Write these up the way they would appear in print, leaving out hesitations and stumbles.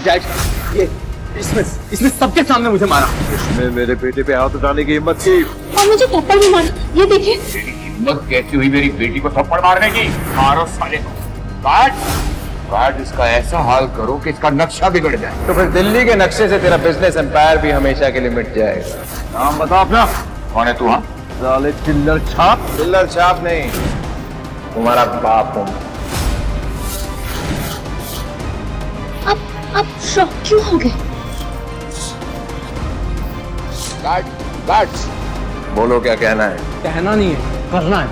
Dad ये इसने सबके सामने मुझे मारा। इसने मेरे बेटे पे हाथ उठाने की हिम्मत की और मुझे थप्पड़ भी मारा। ये देखिए। तेरी हिम्मत कैसी हुई मेरी बेटी को थप्पड़ मारने की? मारो साले को। काट इसका ऐसा हाल करो कि इसका नक्शा बिगड़ जाए। तो फिर दिल्ली के नक्शे से तेरा बिजनेस एम्पायर भी हमेशा के लिए मिट जाएगा। नाम बता अपना। कौन है तू? हाँ साले चिल्लर छाप नहीं, तुम्हारा बाप हूँ। अब शॉक क्यों हो गए? बोलो क्या कहना है? कहना नहीं है, करना है।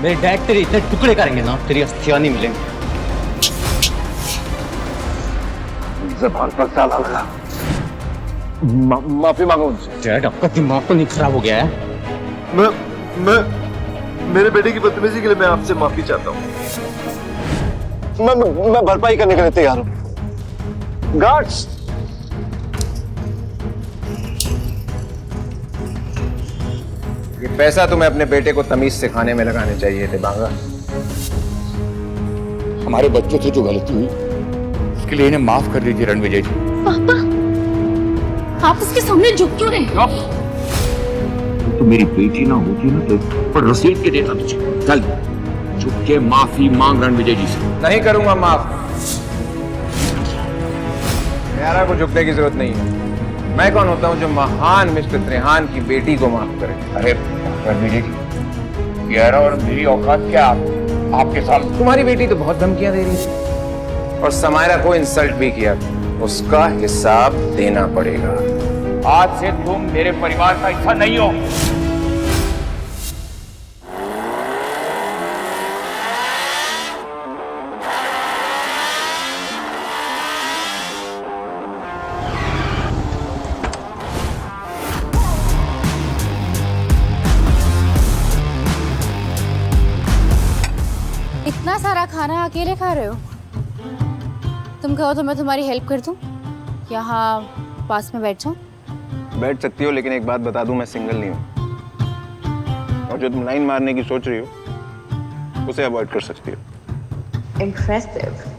मेरे डैड तेरे इतने टुकड़े करेंगे ना, तेरी अस्थियां नहीं मिलेंगी। ज़बान पर ताला लगा। माफी मांगो उनसे। डैड आपका दिमाग तो नहीं खराब हो गया है? मैं मेरे बेटे की बदतमीजी के लिए मैं आपसे माफी चाहता हूँ। मैं भरपाई करने के लिए तैयार हूँ। गार्ड्स, ये पैसा तुम्हें अपने बेटे को तमीज सिखाने में लगाने चाहिए थे बांगा। हमारे बच्चों से जो गलती हुई उसके लिए इन्हें माफ कर दीजिए रणविजय जी। पापा, आप उसके सामने झुक क्यों रहे? तो मेरी बेटी ना होती ना तो पर रसीद के देता तुझे। चल झुक के माफी मांग रणविजय जी से। नहीं करूंगा माफ। यारा को झुकने की जरूरत नहीं है। मैं कौन होता हूँ जो महान मिस्टर त्रेहान की बेटी को माफ करे? अरे रणविजय जी, यारा और मेरी औकात क्या आपके साथ? तुम्हारी बेटी तो बहुत धमकियां दे रही थी और समायरा को इंसल्ट भी किया। उसका हिसाब देना पड़ेगा। आज से तुम मेरे परिवार का हिस्सा नहीं हो। इतना सारा खाना अकेले खा रहे हो? तुम कहो तो मैं तुम्हारी हेल्प कर दूं? यहाँ पास में बैठ जाओ। बैठ सकती हो, लेकिन एक बात बता दूं, मैं सिंगल नहीं हूं। और जो तुम लाइन मारने की सोच रही हो उसे अवॉइड कर सकती हो। इम्प्रेसिव।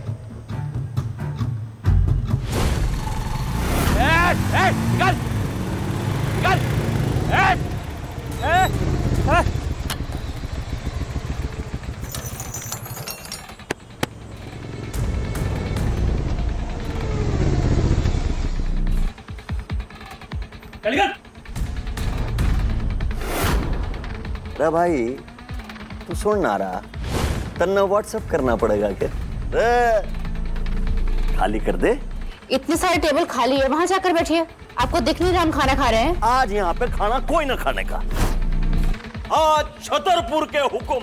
अरे भाई तू सुन ना रहा, तन्ना व्हाट्सएप करना पड़ेगा क्या? खाली कर दे। इतने सारे टेबल खाली है, वहां जाकर बैठिए। आपको दिख नहीं रहा हम खाना खा रहे हैं? आज यहाँ पे खाना कोई ना खाने का। आज छतरपुर के हुक्म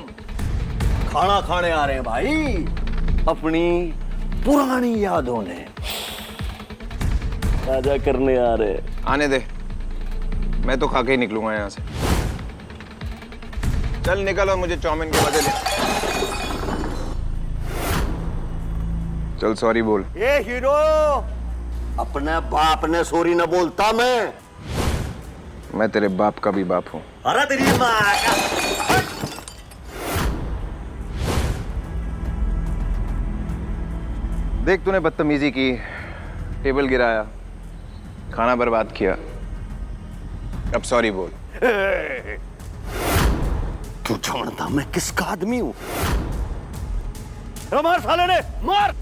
खाना खाने आ रहे हैं भाई, अपनी पुरानी यादों ने ताजा करने आ रहे। आने दे, मैं तो खा के ही निकलूंगा यहाँ से। चल निकल और मुझे चाउमीन के मजे ले। चल सॉरी बोल। ये हीरो अपने बाप ने सॉरी न बोलता। मैं तेरे बाप का भी बाप हूँ। अरे तेरी माँ का। देख तूने बदतमीजी की, टेबल गिराया, खाना बर्बाद किया, अब सॉरी बोल। तू जानता मैं किसका आदमी हूं? मार साले ने, मार।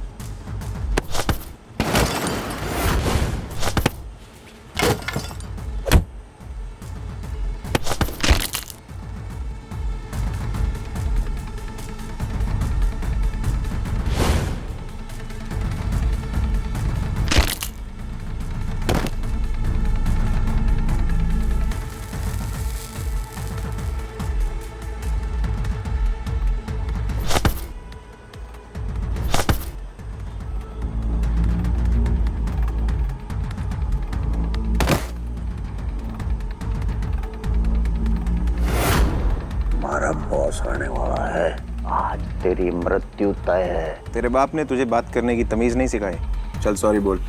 बॉस आने वाला है, आज तेरी मृत्यु तय है। तेरे बाप ने तुझे बात करने की तमीज नहीं सिखाई? चल सॉरी बोल।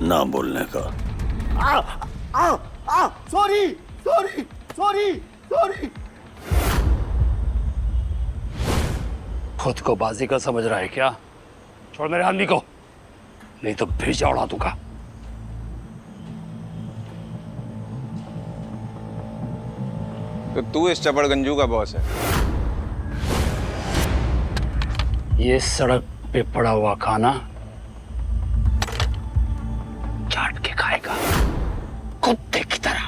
ना बोलने का। Sorry sorry sorry sorry. खुद को बाजी का समझ रहा है क्या? छोड़ मेरे आदमी को। नहीं तो भेजा उड़ा दूंगा। तो तू इस चपड़गंजू का बॉस है? ये सड़क पे पड़ा हुआ खाना चाट के खाएगा, कुत्ते की तरह।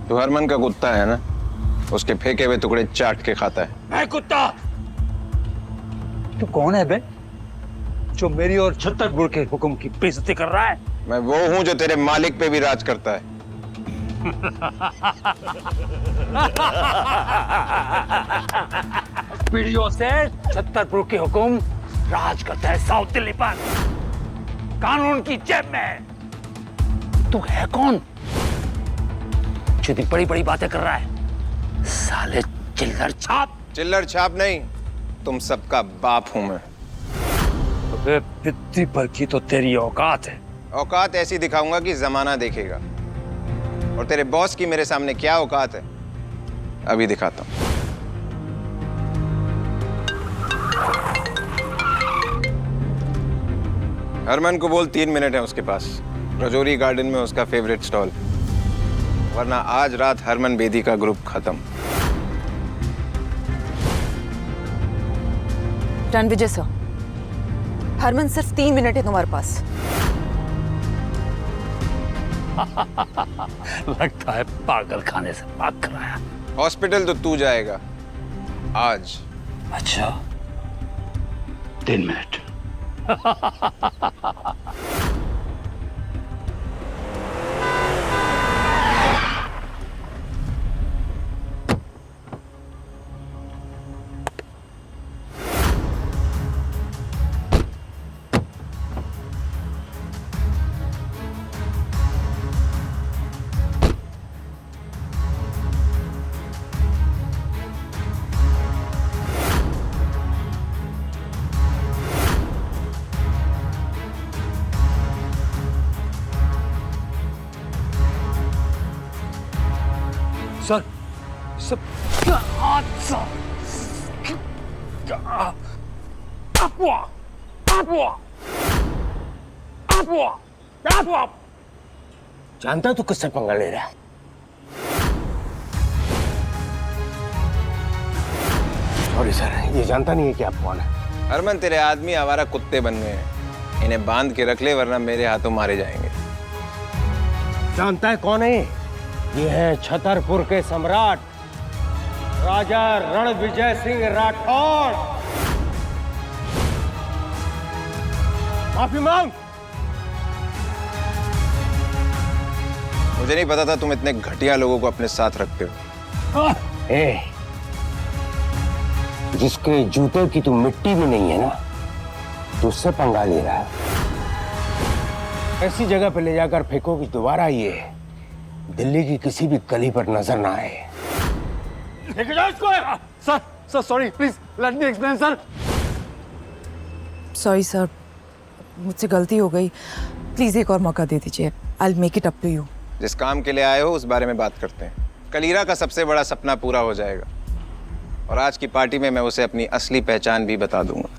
तू हरमन का कुत्ता है ना? उसके फेंके हुए टुकड़े चाट के खाता है। मैं कुत्ता? तू कौन है बे जो मेरी और छतरपुर के हुक्म की बेइज्जती कर रहा है? मैं वो हूं जो तेरे मालिक पे भी राज करता है। पीढ़ियों से छतरपुर के हुक्म राज करता है साउथ दिल्ली पर, कानून की जेब में। तू है कौन जो इतनी बड़ी बड़ी बातें कर रहा है? साले चिल्लर छाप। चिल्लर छाप नहीं, तुम सबका बाप हूं मैं। अबे पित्ती पर की तो तेरी औकात है। औकात ऐसी दिखाऊंगा कि जमाना देखेगा। और तेरे बॉस की मेरे सामने क्या औकात है, अभी दिखाता हूं। हरमन को बोल 3 मिनट है उसके पास, रजौरी गार्डन में उसका फेवरेट स्टॉल, वरना आज रात हरमन बेदी का ग्रुप खत्म। रणविजय सर, हरमन सिर्फ 3 मिनट है तुम्हारे पास। लगता है पागल खाने से भाग कर आया। हॉस्पिटल तो तू जाएगा आज। अच्छा 3 मिनट। सर सब जानता तू किससे पंगा ले रहा है? सॉरी सर, ये जानता नहीं है कि आप कौन है। हरमन तेरे आदमी आवारा कुत्ते बन गए हैं, इन्हें बांध के रख ले वरना मेरे हाथों मारे जाएंगे। जानता है कौन है? ये है छतरपुर के सम्राट राजा रणविजय सिंह राठौड़। माफी मांग। मुझे नहीं पता था तुम इतने घटिया लोगों को अपने साथ रखते हो। जिसके जूते की तू मिट्टी भी नहीं है ना, तो उससे पंगा ले रहा है। ऐसी जगह पे ले जाकर फेंको कि दोबारा ये दिल्ली की किसी भी गली पर नजर ना आए। लेके जाओ इसको। Sir sorry, please let me explain sir. Sorry sir, मुझसे गलती हो गई, प्लीज एक और मौका दे दीजिए। I will make it up to you. जिस काम के लिए आए हो उस बारे में बात करते हैं। कलीरा का सबसे बड़ा सपना पूरा हो जाएगा और आज की पार्टी में मैं उसे अपनी असली पहचान भी बता दूंगा।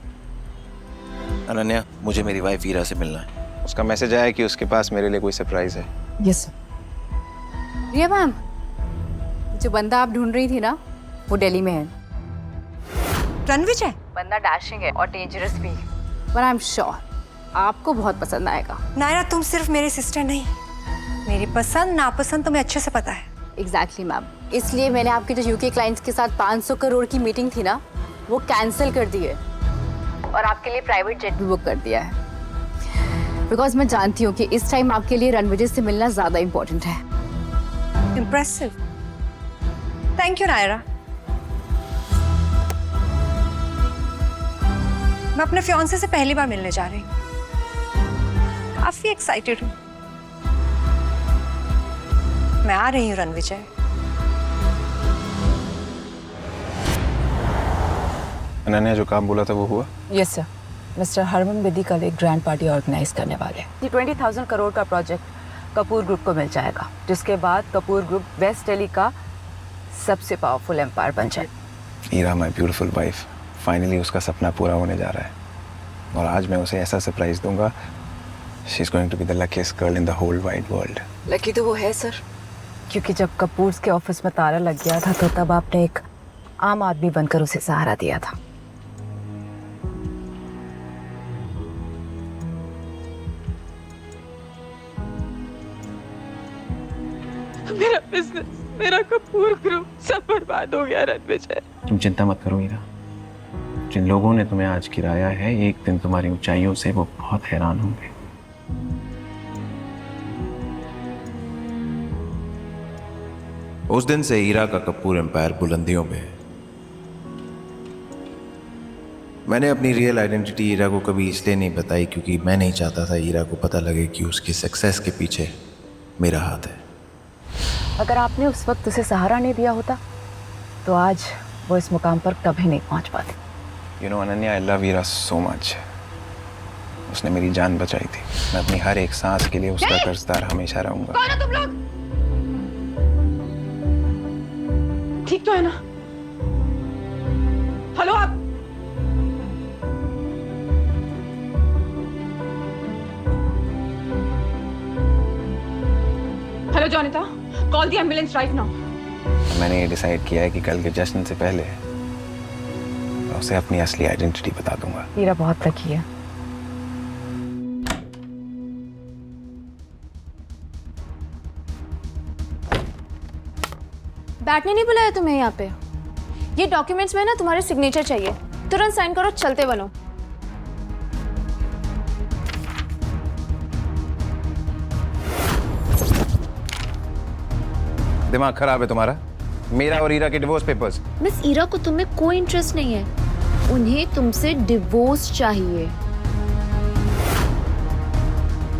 अनन्या, मुझे मेरी वाइफ वीरा से मिलना है। उसका मैसेज आया कि उसके पास मेरे लिए कोई सरप्राइज है। Yes sir. रिया मैम, जो बंदा आप ढूंढ रही थी ना, वो दिल्ली में है। रणविजय? बंदा डैशिंग है और डेंजरस भी, पर आई एम श्योर आपको बहुत पसंद आएगा। नायरा, तुम सिर्फ मेरी सिस्टर नहीं, मेरी पसंद नापसंद तुम्हें अच्छे से पता है। एग्जैक्टली मैम, इसलिए मैंने आपके जो यूके क्लाइंट्स के साथ 500 करोड़ की मीटिंग थी ना, वो कैंसिल कर दी है और आपके लिए प्राइवेट जेट भी बुक कर दिया है। बिकॉज मैं जानती हूँ कि इस टाइम आपके लिए रणविजय से मिलना ज्यादा इम्पोर्टेंट है। Impressive, thank you Naira. मैं अपने फियांसे से पहली बार मिलने जा रही हूँ, काफी एक्साइटेड हूँ। मैं आ रही हूँ रणविजय। अनन्या, जो काम बोला था वो हुआ? Yes sir, mister Harman Bedi कल एक ग्रैंड पार्टी ऑर्गेनाइज करने वाले हैं। ये 20,000 करोड़ का प्रोजेक्ट कपूर ग्रुप को मिल जाएगा, जिसके बाद कपूर ग्रुप वेस्ट दिल्ली का सबसे पावरफुल एम्पायर बन जाए। वीरा, माय ब्यूटीफुल वाइफ, फाइनली उसका सपना पूरा होने जा रहा है। और आज मैं उसे ऐसा सरप्राइज दूंगा, she is going to be the luckiest girl in the whole wide world. Lucky तो वो है सर, क्योंकि जब कपूर्स के ऑफिस में ताला लग गया था तो तब आपने एक आम आदमी बनकर उसे सहारा दिया था। मेरा बिजनेस, मेरा कपूर ग्रुप सब बर्बाद हो गया रणविजय। तुम चिंता मत करो हीरा, जिन लोगों ने तुम्हें आज गिराया है एक दिन तुम्हारी ऊंचाइयों से वो बहुत हैरान होंगे। उस दिन से हीरा का कपूर एम्पायर बुलंदियों में है। मैंने अपनी रियल आइडेंटिटी हीरा को कभी इसलिए नहीं बताई क्योंकि मैं नहीं चाहता था हीरा को पता लगे कि उसकी सक्सेस के पीछे मेरा हाथ है। अगर आपने उस वक्त उसे सहारा नहीं दिया होता तो आज वो इस मुकाम पर कभी नहीं पहुंच पाती। You know Ananya, I love Heera so much. उसने मेरी जान बचाई थी। मैं अपनी हर एक सांस के लिए उसका कर्जदार हमेशा रहूंगा। कौन हो तुम लोग? ठीक तो है ना? हेलो आप? Hello Jonita, call the ambulance right now. मैंने ये डिसाइड किया है कि कल के जश्न से पहले मैं उसे अपनी असली आइडेंटिटी बता दूंगा। हीरा बहुत लकी है। बैठने नहीं बुलाया तुम्हें यहाँ पे। ये डॉक्यूमेंट्स में ना तुम्हारे सिग्नेचर चाहिए, तुरंत साइन करो, चलते बनो। दिमाग खराब है तुम्हारा? मेरा और हीरा के डिवोर्स पेपर्स। मिस ईरा को तुम्हें कोई इंटरेस्ट नहीं है, उन्हें तुमसे डिवोर्स चाहिए।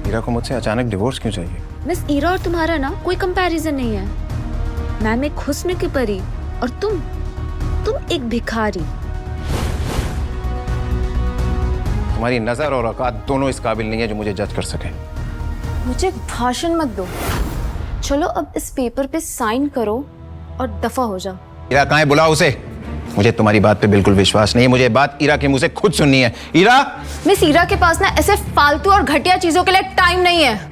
हीरा को मुझसे अचानक डिवोर्स क्यों चाहिए? मिस ईरा और तुम्हारा ना कोई कंपैरिजन नहीं है। मैम एक हुस्न की परी और तुम एक भिखारी। तुम्हारी नजर और औकात दोनों इस काबिल नहीं है जो मुझे जज कर सके। मुझे भाषण मत दो, चलो अब इस पेपर पे साइन करो और दफा हो जाओ। हीरा कहाँ है? बुलाओ उसे। मुझे तुम्हारी बात पे बिल्कुल विश्वास नहीं है, मुझे बात हीरा के मुंह से खुद सुननी है। हीरा! मिस ईरा के पास ना ऐसे फालतू और घटिया चीजों के लिए टाइम नहीं है।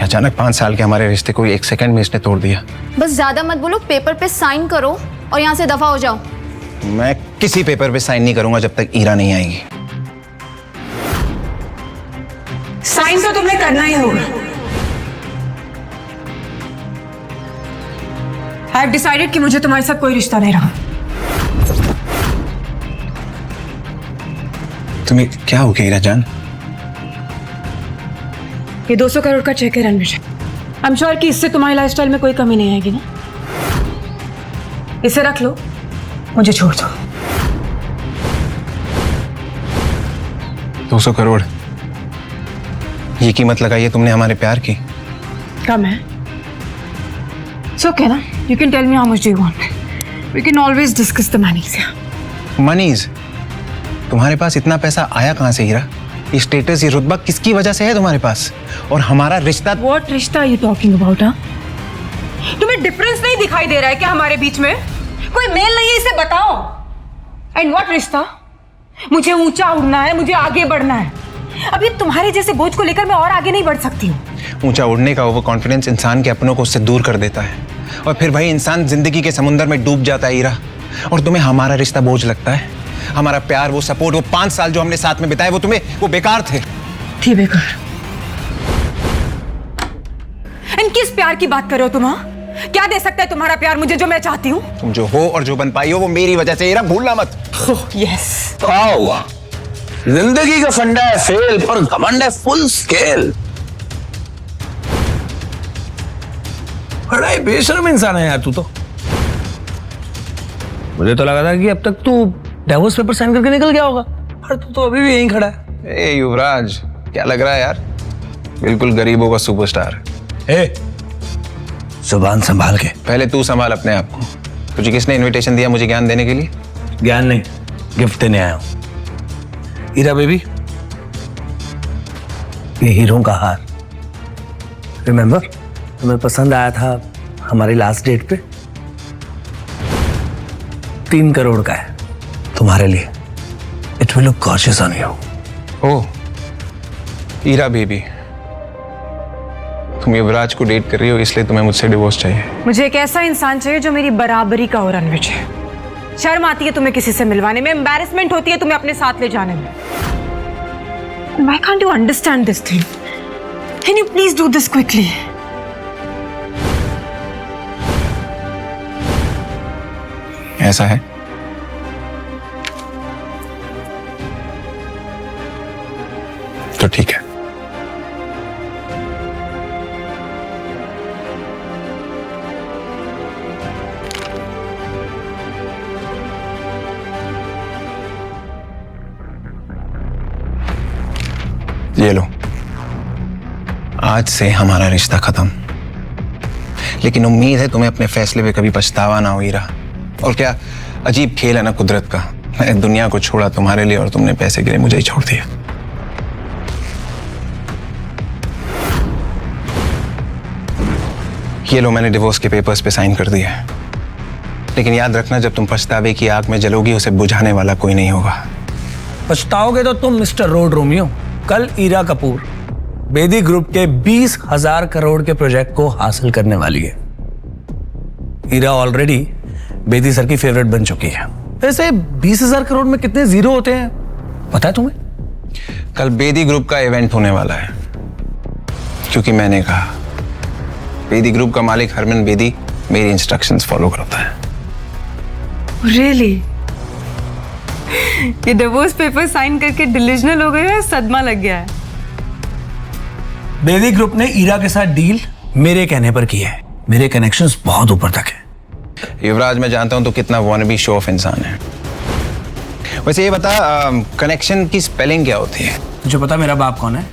अचानक 5 साल के हमारे रिश्ते को 1 सेकंड में इसने तोड़ दिया। बस ज्यादा मत बोलो, पेपर पे साइन करो और यहाँ से दफा हो जाओ। मैं किसी पेपर पे साइन नहीं करूंगा जब तक हीरा नहीं आएगी। साइन तो तुम्हें करना ही होगा। आई हैव डिसाइडेड कि मुझे तुम्हारे साथ कोई रिश्ता नहीं रहा। तुम्हें क्या हो गया हीरा जान? ये 200 करोड़ का चेक है रणविजय। आई एम श्योर कि इससे तुम्हारी लाइफस्टाइल में कोई कमी नहीं आएगी ना। इसे रख लो, मुझे छोड़ दो। 200 करोड़, ये कीमत लगाई है तुमने हमारे प्यार की? कम है? सो ओके ना, you can tell me how much do you want. We can always discuss the monies. Monies? तुम्हारे पास इतना पैसा आया कहां से हीरा? ये स्टेटस, ये रुतबा किसकी वजह से है तुम्हारे पास? और हमारा रिश्ता? व्हाट रिश्ता आर यू टॉकिंग अबाउट? तुम्हें डिफरेंस नहीं दिखाई दे रहा है क्या हमारे बीच में? कोई मेल नहीं है, इसे बताओ। एंड व्हाट रिश्ता? मुझे ऊंचा उड़ना है, मुझे आगे बढ़ना है। अभी तुम्हारे जैसे बोझ को लेकर मैं और आगे नहीं बढ़ सकती हूँ। ऊंचा उड़ने का वो कॉन्फिडेंस इंसान के अपनों को उससे दूर कर देता है और फिर वही इंसान जिंदगी के समुंदर में डूब जाता है हीरा। और तुम्हें हमारा रिश्ता बोझ लगता है? हमारा प्यार, वो सपोर्ट, वो 5 साल जो हमने साथ में बिताए, वो तुम्हें वो बेकार थे? थी बेकार। एंड किस प्यार की बात कर रहे हो तुम? क्या दे सकता है तुम्हारा प्यार मुझे जो मैं चाहती हूँ? तुम जो हो और जो बन पाई हो वो मेरी वजह से हीरा, भूलना मत। यस। क्या हुआ? जिंदगी का फंडा है फेल, पर घमंड है फुल स्केल। बड़ा ही बेशर्म इंसान है यार तू तो। मुझे तो लगा था कि अब तक तू डिवोर्स पेपर साइन करके निकल गया होगा, पर तू तो अभी भी यहीं खड़ा है। ए युवराज, क्या लग रहा है यार? बिल्कुल गरीबों का सुपरस्टार। जुबान संभाल के। पहले तू संभाल अपने आप को। तुझे किसने इनविटेशन दिया मुझे ज्ञान देने के लिए? ज्ञान नहीं, गिफ्ट देने आया हूं। हीरा बेबी, ये हीरों का हार, रिमेंबर तुम्हें पसंद आया था हमारी लास्ट डेट पे? 3 करोड़ का है तुम्हारे लिए। will look gorgeous on you. Oh Ira baby, तुम युवराज को डेट कर रही हो इसलिए तुम्हें मुझसे डिवोर्स चाहिए? मुझे एक ऐसा इंसान चाहिए जो मेरी बराबरी का हो रणवीर। शर्म आती है तुम्हें किसी से मिलवाने में, एम्बैरेसमेंट होती है तुम्हें अपने साथ ले जाने में। Why can't you understand this thing? Can you please do this quickly? ऐसा है? तो ठीक है। ये लो, आज से हमारा रिश्ता खत्म। लेकिन उम्मीद है तुम्हें अपने फैसले पे कभी पछतावा ना हो ईरा। और क्या अजीब खेल है ना कुदरत का, मैंने दुनिया को छोड़ा तुम्हारे लिए और तुमने पैसे के लिए मुझे ही छोड़ दिया। ये लो, मैंने डिवोर्स के पेपर्स पे साइन कर दिया। लेकिन याद रखना, जब तुम पछतावे की आग में जलोगी उसे बुझाने वाला कोई नहीं होगा। पछताओगे तो तुम मिस्टर रोड रोमियो। कल ईरा कपूर बेदी ग्रुप के 20,000 करोड़ के प्रोजेक्ट को हासिल करने वाली है। ईरा ऑलरेडी बेदी सर की फेवरेट बन चुकी है। वैसे 20,000 करोड़ में कितने जीरो होते हैं पता है तुम्हें? कल बेदी ग्रुप का इवेंट होने वाला है, क्योंकि मैंने कहा। बेदी ग्रुप का मालिक हरमन बेदी मेरी इंस्ट्रक्शंस फॉलो करता है। Really? ये डिवोर्स पेपर साइन करके डिलीजनल हो गए, सदमा लग गया है। बेदी ग्रुप ने ईरा के साथ डील मेरे कहने पर की है। मेरे कनेक्शंस बहुत ऊपर तक है। युवराज, मैं जानता हूं तो कितना वॉनबी शो ऑफ इंसान है। वैसे ये बता, कनेक्शन की स्पेलिंग क्या होती है? तुझे पता मेरा बाप कौन है?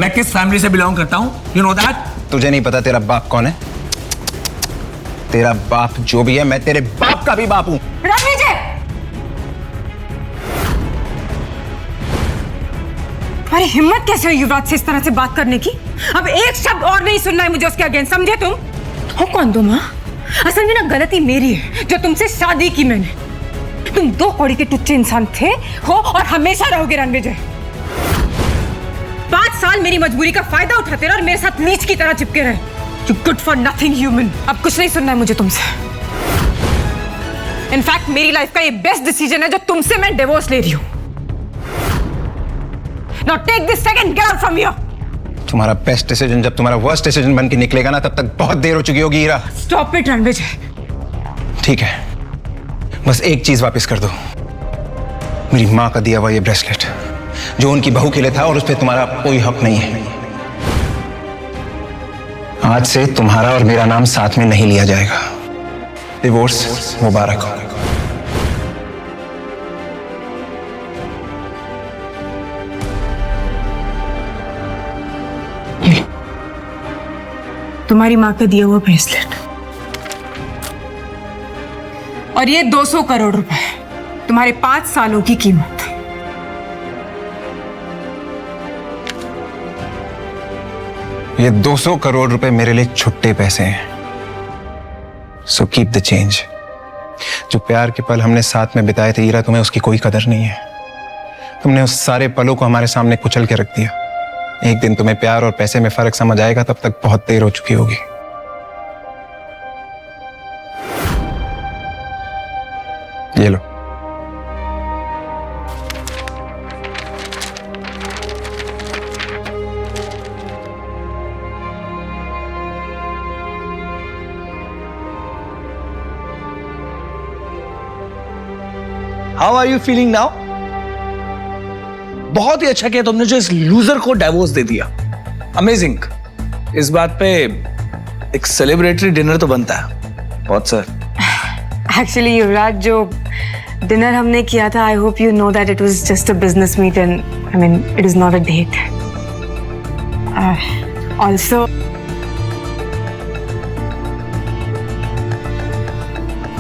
मैं किस फैमिली से बिलोंग करता हूं? You know that? तुझे नहीं पता तेरा बाप कौन है? तेरा बाप जो भी है, मैं तेरे बाप का भी बाप हूं। तुम्हारी हिम्मत कैसे हुई युवराज से इस तरह से बात करने की? अब एक शब्द और नहीं सुनना है मुझे उसके अगेंस्ट, समझे तुम? हो कौन तुम? असल में ना गलती मेरी है जो तुमसे शादी की मैंने। तुम दो कौड़ी के टुच्चे इंसान थे, हो और हमेशा रहोगे रणविजय। 5 साल मेरी मजबूरी का फायदा उठाते रहे और मेरे साथ नीच की तरह चिपके रहे। You good for nothing human। अब कुछ नहीं सुनना है मुझे तुमसे। इनफैक्ट मेरी लाइफ का ये बेस्ट डिसीजन है जो तुमसे मैं डिवोर्स ले रही हूँ। Now take this second, get out from here। तुम्हारा बेस्ट डिसीजन जब तुम्हारा वर्स्ट डिसीजन बन के निकलेगा ना, तब तक बहुत देर हो चुकी होगी ईरा। Stop it Ranvijay. ठीक है, बस एक चीज वापस कर दो, मेरी माँ का दिया हुआ ये ब्रेसलेट जो उनकी बहू के लिए था, और उस पर तुम्हारा कोई हक नहीं है। आज से तुम्हारा और मेरा नाम साथ में नहीं लिया जाएगा। डिवोर्स मुबारक हो। तुम्हारी माँ का दिया हुआ ब्रेसलेट और ये 200 करोड़ रुपए, तुम्हारे 5 सालों की कीमत। ये 200 करोड़ रुपए मेरे लिए छुट्टे पैसे हैं। So keep the change. जो प्यार के पल हमने साथ में बिताए थे ईरा, तुम्हें उसकी कोई कदर नहीं है। तुमने उस सारे पलों को हमारे सामने कुचल के रख दिया। एक दिन तुम्हें प्यार और पैसे में फर्क समझ आएगा, तब तक बहुत देर हो चुकी होगी। ये लो। How are you feeling now? बहुत ही अच्छा किया तुमने जो इस लूजर को डिवोर्स दे दिया। अमेजिंग। इस बात पे एक सेलिब्रेटरी डिनर तो बनता है। बहुत सर। एक्चुअली युवराज, जो डिनर हमने किया था, I hope you know that it was just a business meet and I mean it is not a date. Also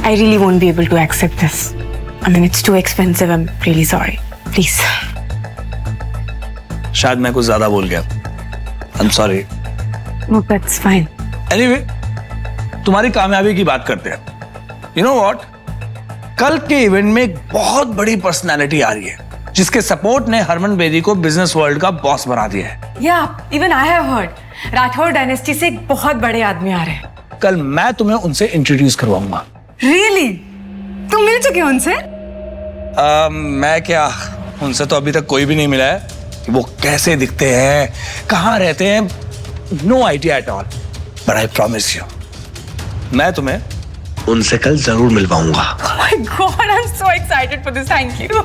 I really won't be able to accept this. I mean, it's too expensive. I'm really sorry. Please. शायद मैं कुछ ज्यादा बोल गया। I'm sorry. No, that's fine. Anyway, तुम्हारी कामयाबी की बात करते हैं। You know what? कल के इवेंट में एक बहुत बड़ी पर्सनालिटी आ रही है। जिसके सपोर्ट ने हरमन बेदी को बिजनेस वर्ल्ड का बॉस बना दिया है। या even I have heard Rathore dynasty से एक बहुत बड़े आदमी आ रहे हैं। कल मैं तुम्हें उनसे इंट्रोड्यूस करवाऊंगा। रियली? तुम मिल चुके हो उनसे? मैं क्या, उनसे तो अभी तक कोई भी नहीं मिला है। वो कैसे दिखते हैं, कहाँ रहते हैं, no idea at all. But I promise you, मैं तुम्हें उनसे कल जरूर मिलवाऊंगा। Oh my God, I'm so excited for this. Thank you.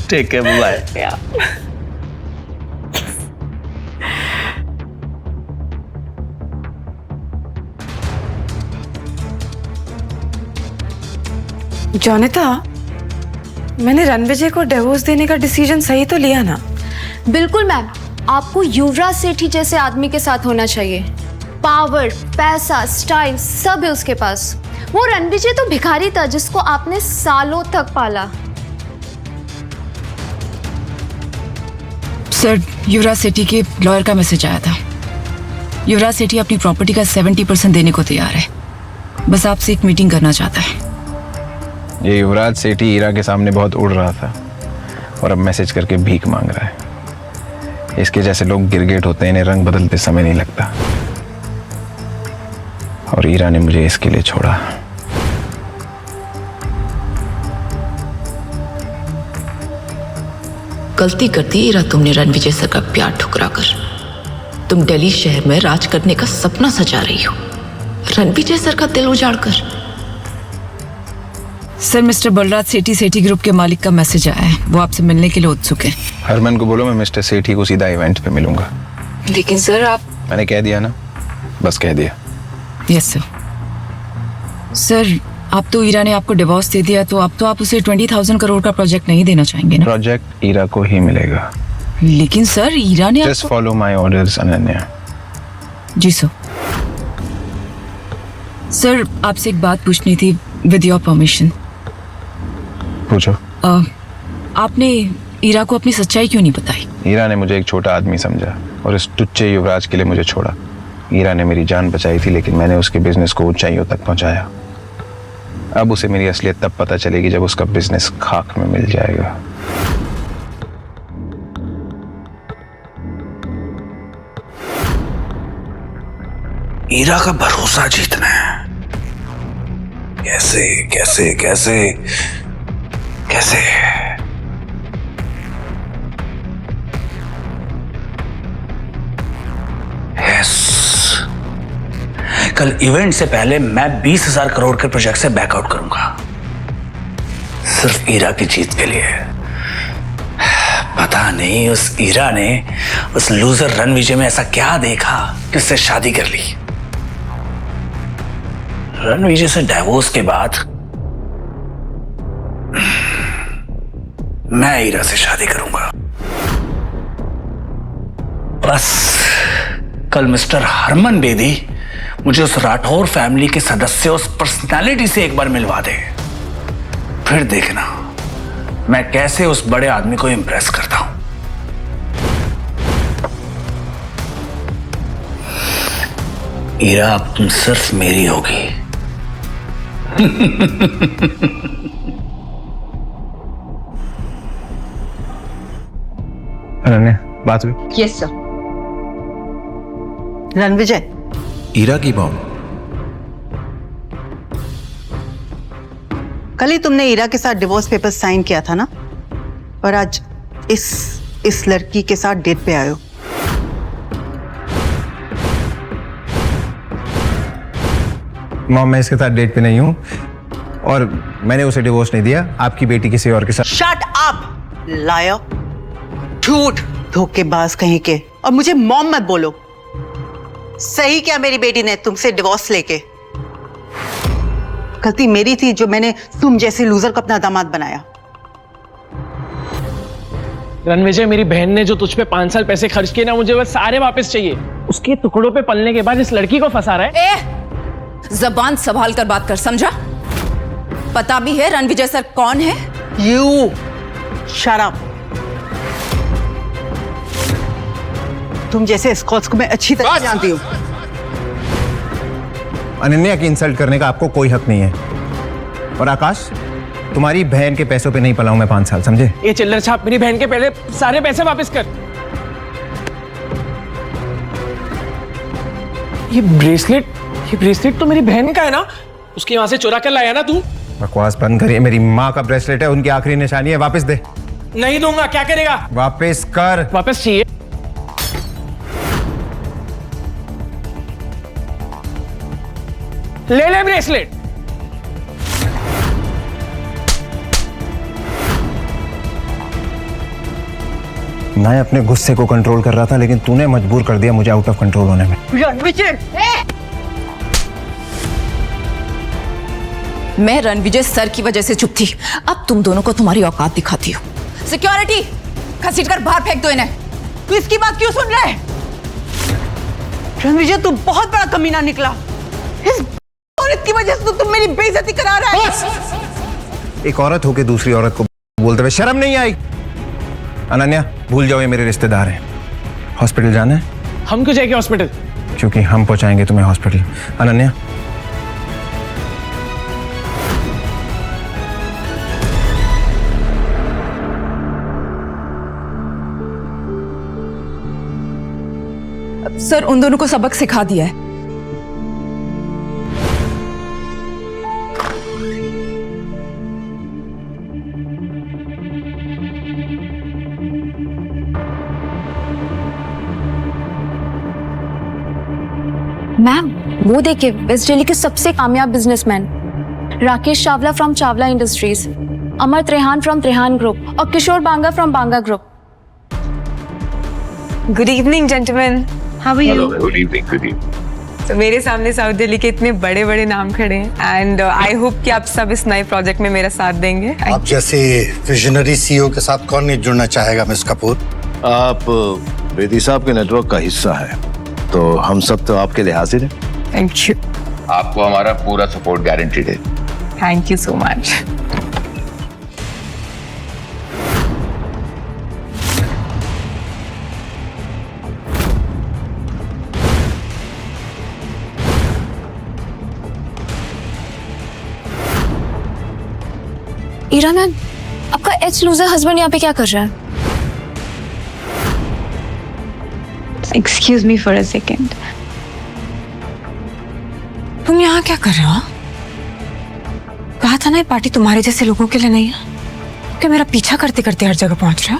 Take care, bye. Yeah. Jonita, मैंने रणविजय को डिवोर्स देने का डिसीजन सही तो लिया ना? बिल्कुल मैम, आपको युवराज सेठी जैसे आदमी के साथ होना चाहिए। पावर, पैसा, स्टाइल सब है उसके पास। वो रणविजय तो भिखारी था जिसको आपने सालों तक पाला। सर, युवराज सेठी के लॉयर का मैसेज आया था। युवराज सेठी अपनी प्रॉपर्टी का 70% देने को तैयार है। बस आपसे एक मीटिंग करना चाहता है। ये युवराज सेठी ईरा के सामने बहुत उड़ रहा था और अब मैसेज करके भीख मांग रहा है। इसके जैसे लोग गिरगिट होते हैं, इन्हें रंग बदलते समय नहीं लगता। और ईरा ने मुझे इसके लिए छोड़ा। गलती करती ईरा तुमने रणविजय सर का प्यार ठुकरा कर। तुम दिल्ली शहर में राज करने का सपना सजा रही हो, रणविजय सर का दिल उजाड़ कर। सर, मिस्टर बलराज सेठी सेठी ग्रुप के मालिक का मैसेज आया है। वो आपसे मिलने के लिए उत्सुक है। हरमन को बोलो मैं मिस्टर सेठी को सीधा इवेंट पे मिलूंगा। लेकिन सर आप... मैंने कह दिया ना, बस कह दिया। Yes sir. सर, अब तो ईरा ने आपको डिवोर्स दे दिया, तो अब तो आप उसे 20,000 करोड़ का प्रोजेक्ट नहीं देना चाहेंगे ना? प्रोजेक्ट ईरा को ही मिलेगा। लेकिन सर, ईरा ने just follow my orders Ananya. जी सर। सर, आपसे एक बात पूछनी थी, विद योर परमिशन। पूछो। आपने ईरा को अपनी सच्चाई क्यों नहीं बताई? ईरा ने मुझे एक छोटा आदमी समझा और इस टुच्चे युवराज के लिए मुझे छोड़ा। ईरा ने मेरी जान बचाई थी, लेकिन मैंने उसके बिजनेस को ऊंचाइयों तक पहुंचाया। अब उसे मेरी असलियत तब पता चलेगी जब उसका बिजनेस खाक में मिल जाएगा। ईरा का भरोसा जीतना है। कैसे कैसे कैसे कैसे? यस, कल इवेंट से पहले मैं 20,000 करोड़ के प्रोजेक्ट से बैकआउट करूंगा, सिर्फ ईरा की जीत के लिए। पता नहीं उस ईरा ने उस लूजर रणविजय में ऐसा क्या देखा कि उससे शादी कर ली। रणविजय से डिवोर्स के बाद मैं ईरा से शादी करूंगा। बस कल मिस्टर हरमन बेदी मुझे उस राठौर फैमिली के सदस्य, उस पर्सनालिटी से एक बार मिलवा दे, फिर देखना मैं कैसे उस बड़े आदमी को इंप्रेस करता हूं। ईरा अब तुम सिर्फ मेरी होगी। अनन्या, बात हुई? Yes sir. रणविजय, ईरा की मॉम, कल ही तुमने ईरा के साथ डिवोर्स पेपर साइन किया था ना, और आज इस लड़की के साथ डेट पे आए हो। मॉम, मैं इसके साथ डेट पे नहीं हूँ और मैंने उसे डिवोर्स नहीं दिया। आपकी बेटी किसी और के साथ। शट अप लायर, झूठ, धोखेबाज कहीं के। और मुझे मॉम मत बोलो। सही क्या मेरी बेटी ने तुमसे डिवोर्स लेके? गलती मेरी थी जो मैंने तुम जैसे लूजर को अपना दामाद बनाया। रणविजय, मेरी बहन ने जो तुझ पे 5 साल पैसे खर्च किए ना, मुझे वो सारे वापस चाहिए। उसके टुकड़ों पे पलने के बाद इस लड़की को फंसा रहा है। जबान संभाल कर बात कर, समझा? पता भी है रणविजय सर कौन है? You shut up. तुम जैसे स्कॉट्स को मैं अच्छी तरह जानती हूँ। अनन्या की इंसल्ट करने का आपको कोई हक नहीं है। और आकाश, तुम्हारी बहन के पैसों पे नहीं पला हूं मैं 5 साल, समझे? ये चिल्लर छाप मेरी बहन के पहले सारे पैसे वापस कर। ये ब्रेसलेट तो मेरी बहन का है ना? उसके वहां से चुरा कर लाया ना तू? बकवास बंद करिए। मेरी माँ का ब्रेसलेट है, उनकी आखिरी निशानी है, वापस दे। नहीं दूंगा। क्या करेगा? वापस कर। वापस चाहिए। ले ले ब्रेसलेट। मैं अपने गुस्से को कंट्रोल कर रहा था, लेकिन तूने मजबूर कर दिया मुझे आउट ऑफ कंट्रोल होने में। मैं रणविजय सर की वजह से चुप थी, अब तुम दोनों को तुम्हारी औकात दिखाती हो। सिक्योरिटी, घसीट कर बाहर फेंक दो इन्हें। तू इसकी बात क्यों सुन रहा है? रणविजय, तू बहुत बड़ा कमीना निकला। इस औरत की वजह से तो तुम मेरी बेइज्जती करा रहा है। एक औरत होके दूसरी औरत को बोलते हुए शर्म नहीं आई? अनन्या, भूल जाओ, ये मेरे रिश्तेदार हैं। हॉस्पिटल जाना है? हम क्यों जाएंगे हॉस्पिटल? क्योंकि हम पहुंचाएंगे तुम्हें हॉस्पिटल। अनन्या, सर उन दोनों को सबक सिखा दिया है। मैम, वो देखिए, वेस्ट दिल्ली के सबसे कामयाब businessman Rakesh Chawla from Chawla industries, Amar Trehan from Trehan group और Kishore Banga from Banga group. Good evening gentleman, how are you? Good evening. तो मेरे सामने साउथ दिल्ली के इतने बड़े बड़े नाम खड़े हैं एंड आई होप कि आप सब इस नए प्रोजेक्ट में मेरा साथ देंगे। आप जैसे विजनरी सीईओ के साथ कौन नहीं जुड़ना चाहेगा मिस कपूर? आप बेदी साहब के नेटवर्क का हिस्सा है, तो हम सब तो आपके लिए हाजिर हैं। Thank you. आपको हमारा पूरा सपोर्ट गारंटीड है। Thank you so much. Ira ma'am, आपका एच लूजर हस्बैंड यहाँ पे क्या कर रहा है? Excuse me for a second, तुम यहाँ क्या कर रहे हो? कहा था ना ये पार्टी तुम्हारे जैसे लोगों के लिए नहीं है, कि मेरा पीछा करते करते हर जगह पहुंच रहा।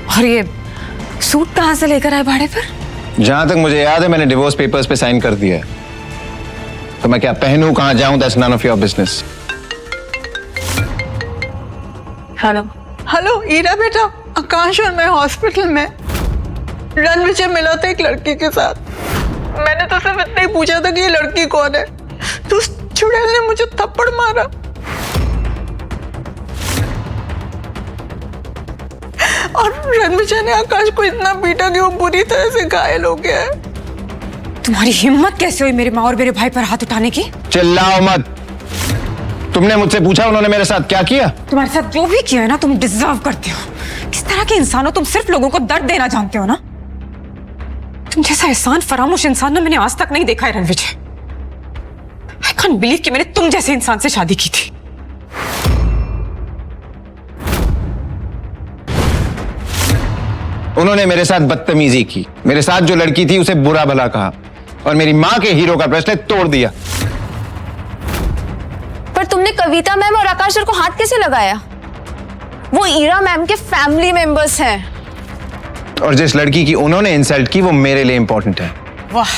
और ये सूट कहाँ से लेकर आए भाड़े पर? जहां तक मुझे याद है मैंने डिवोर्स पेपर्स पे साइन कर दिया है, तो मैं क्या पहनूं, कहां जाऊं, that's none of your business. Hello hello Ira बेटा, आकाश और मैं हॉस्पिटल में। रणविजय मिला था एक लड़की के साथ। मैंने तो सिर्फ इतना ही पूछा था कि ये लड़की कौन है, तो उस चुड़ैल ने मुझे थप्पड़ मारा। और रणविजय ने आकाश को इतना पीटा कि वो बुरी तरह से घायल हो गया है। तुम्हारी हिम्मत कैसे हुई मेरी माँ और मेरे भाई पर हाथ उठाने की? चिल्लाओ मत। तुमने मुझसे पूछा उन्होंने मेरे साथ क्या किया? तुम्हारे साथ जो भी किया है ना, तुम डिजर्व करते हो। किस तरह के इंसान हो तुम? सिर्फ लोगों को दर्द देना जानते हो ना। तुम जैसा एहसान फरामोश इंसान ना मैंने आज तक नहीं देखा है रणविजय। आई कांट बिलीव कि मैंने तुम जैसे इंसान से शादी की थी। उन्होंने मेरे साथ बदतमीजी की, मेरे साथ जो लड़की थी उसे बुरा भला कहा और मेरी माँ के हीरो का ब्रेसलेट तोड़ दिया। पर तुमने कविता मैम और आकाश सर को हाथ कैसे लगाया? वो ईरा मैम के फैमिली मेंबर्स हैं। और जिस लड़की की उन्होंने इंसल्ट की वो मेरे लिए इंपॉर्टेंट है। वाह,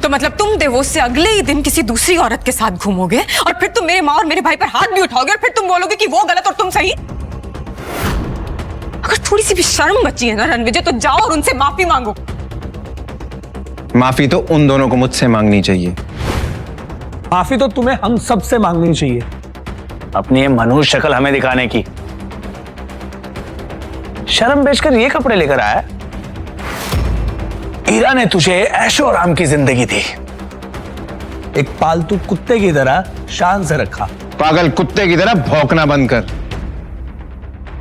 तो मतलब तुम डिवोर्स से अगले ही दिन किसी दूसरी औरत के साथ घूमोगे और फिर तुम मेरे माँ और मेरे भाई पर हाथ भी उठाओगे और फिर तुम बोलोगे कि वो गलत और तुम सही? अगर थोड़ी सी भी शर्म बची है ना रणविजय, तो जाओ और उनसे माफी मांगो। माफी तो उन दोनों को मुझसे मांगनी चाहिए। माफी तो तुम्हें हम सब से मांगनी चाहिए, अपनी ये मनुष्य शक्ल हमें दिखाने की। शर्म बेचकर ये कपड़े लेकर आया। ईरा ने तुझे ऐशो आराम की जिंदगी दी, एक पालतू कुत्ते की तरह शान से रखा। पागल कुत्ते की तरह भौंकना बंद कर।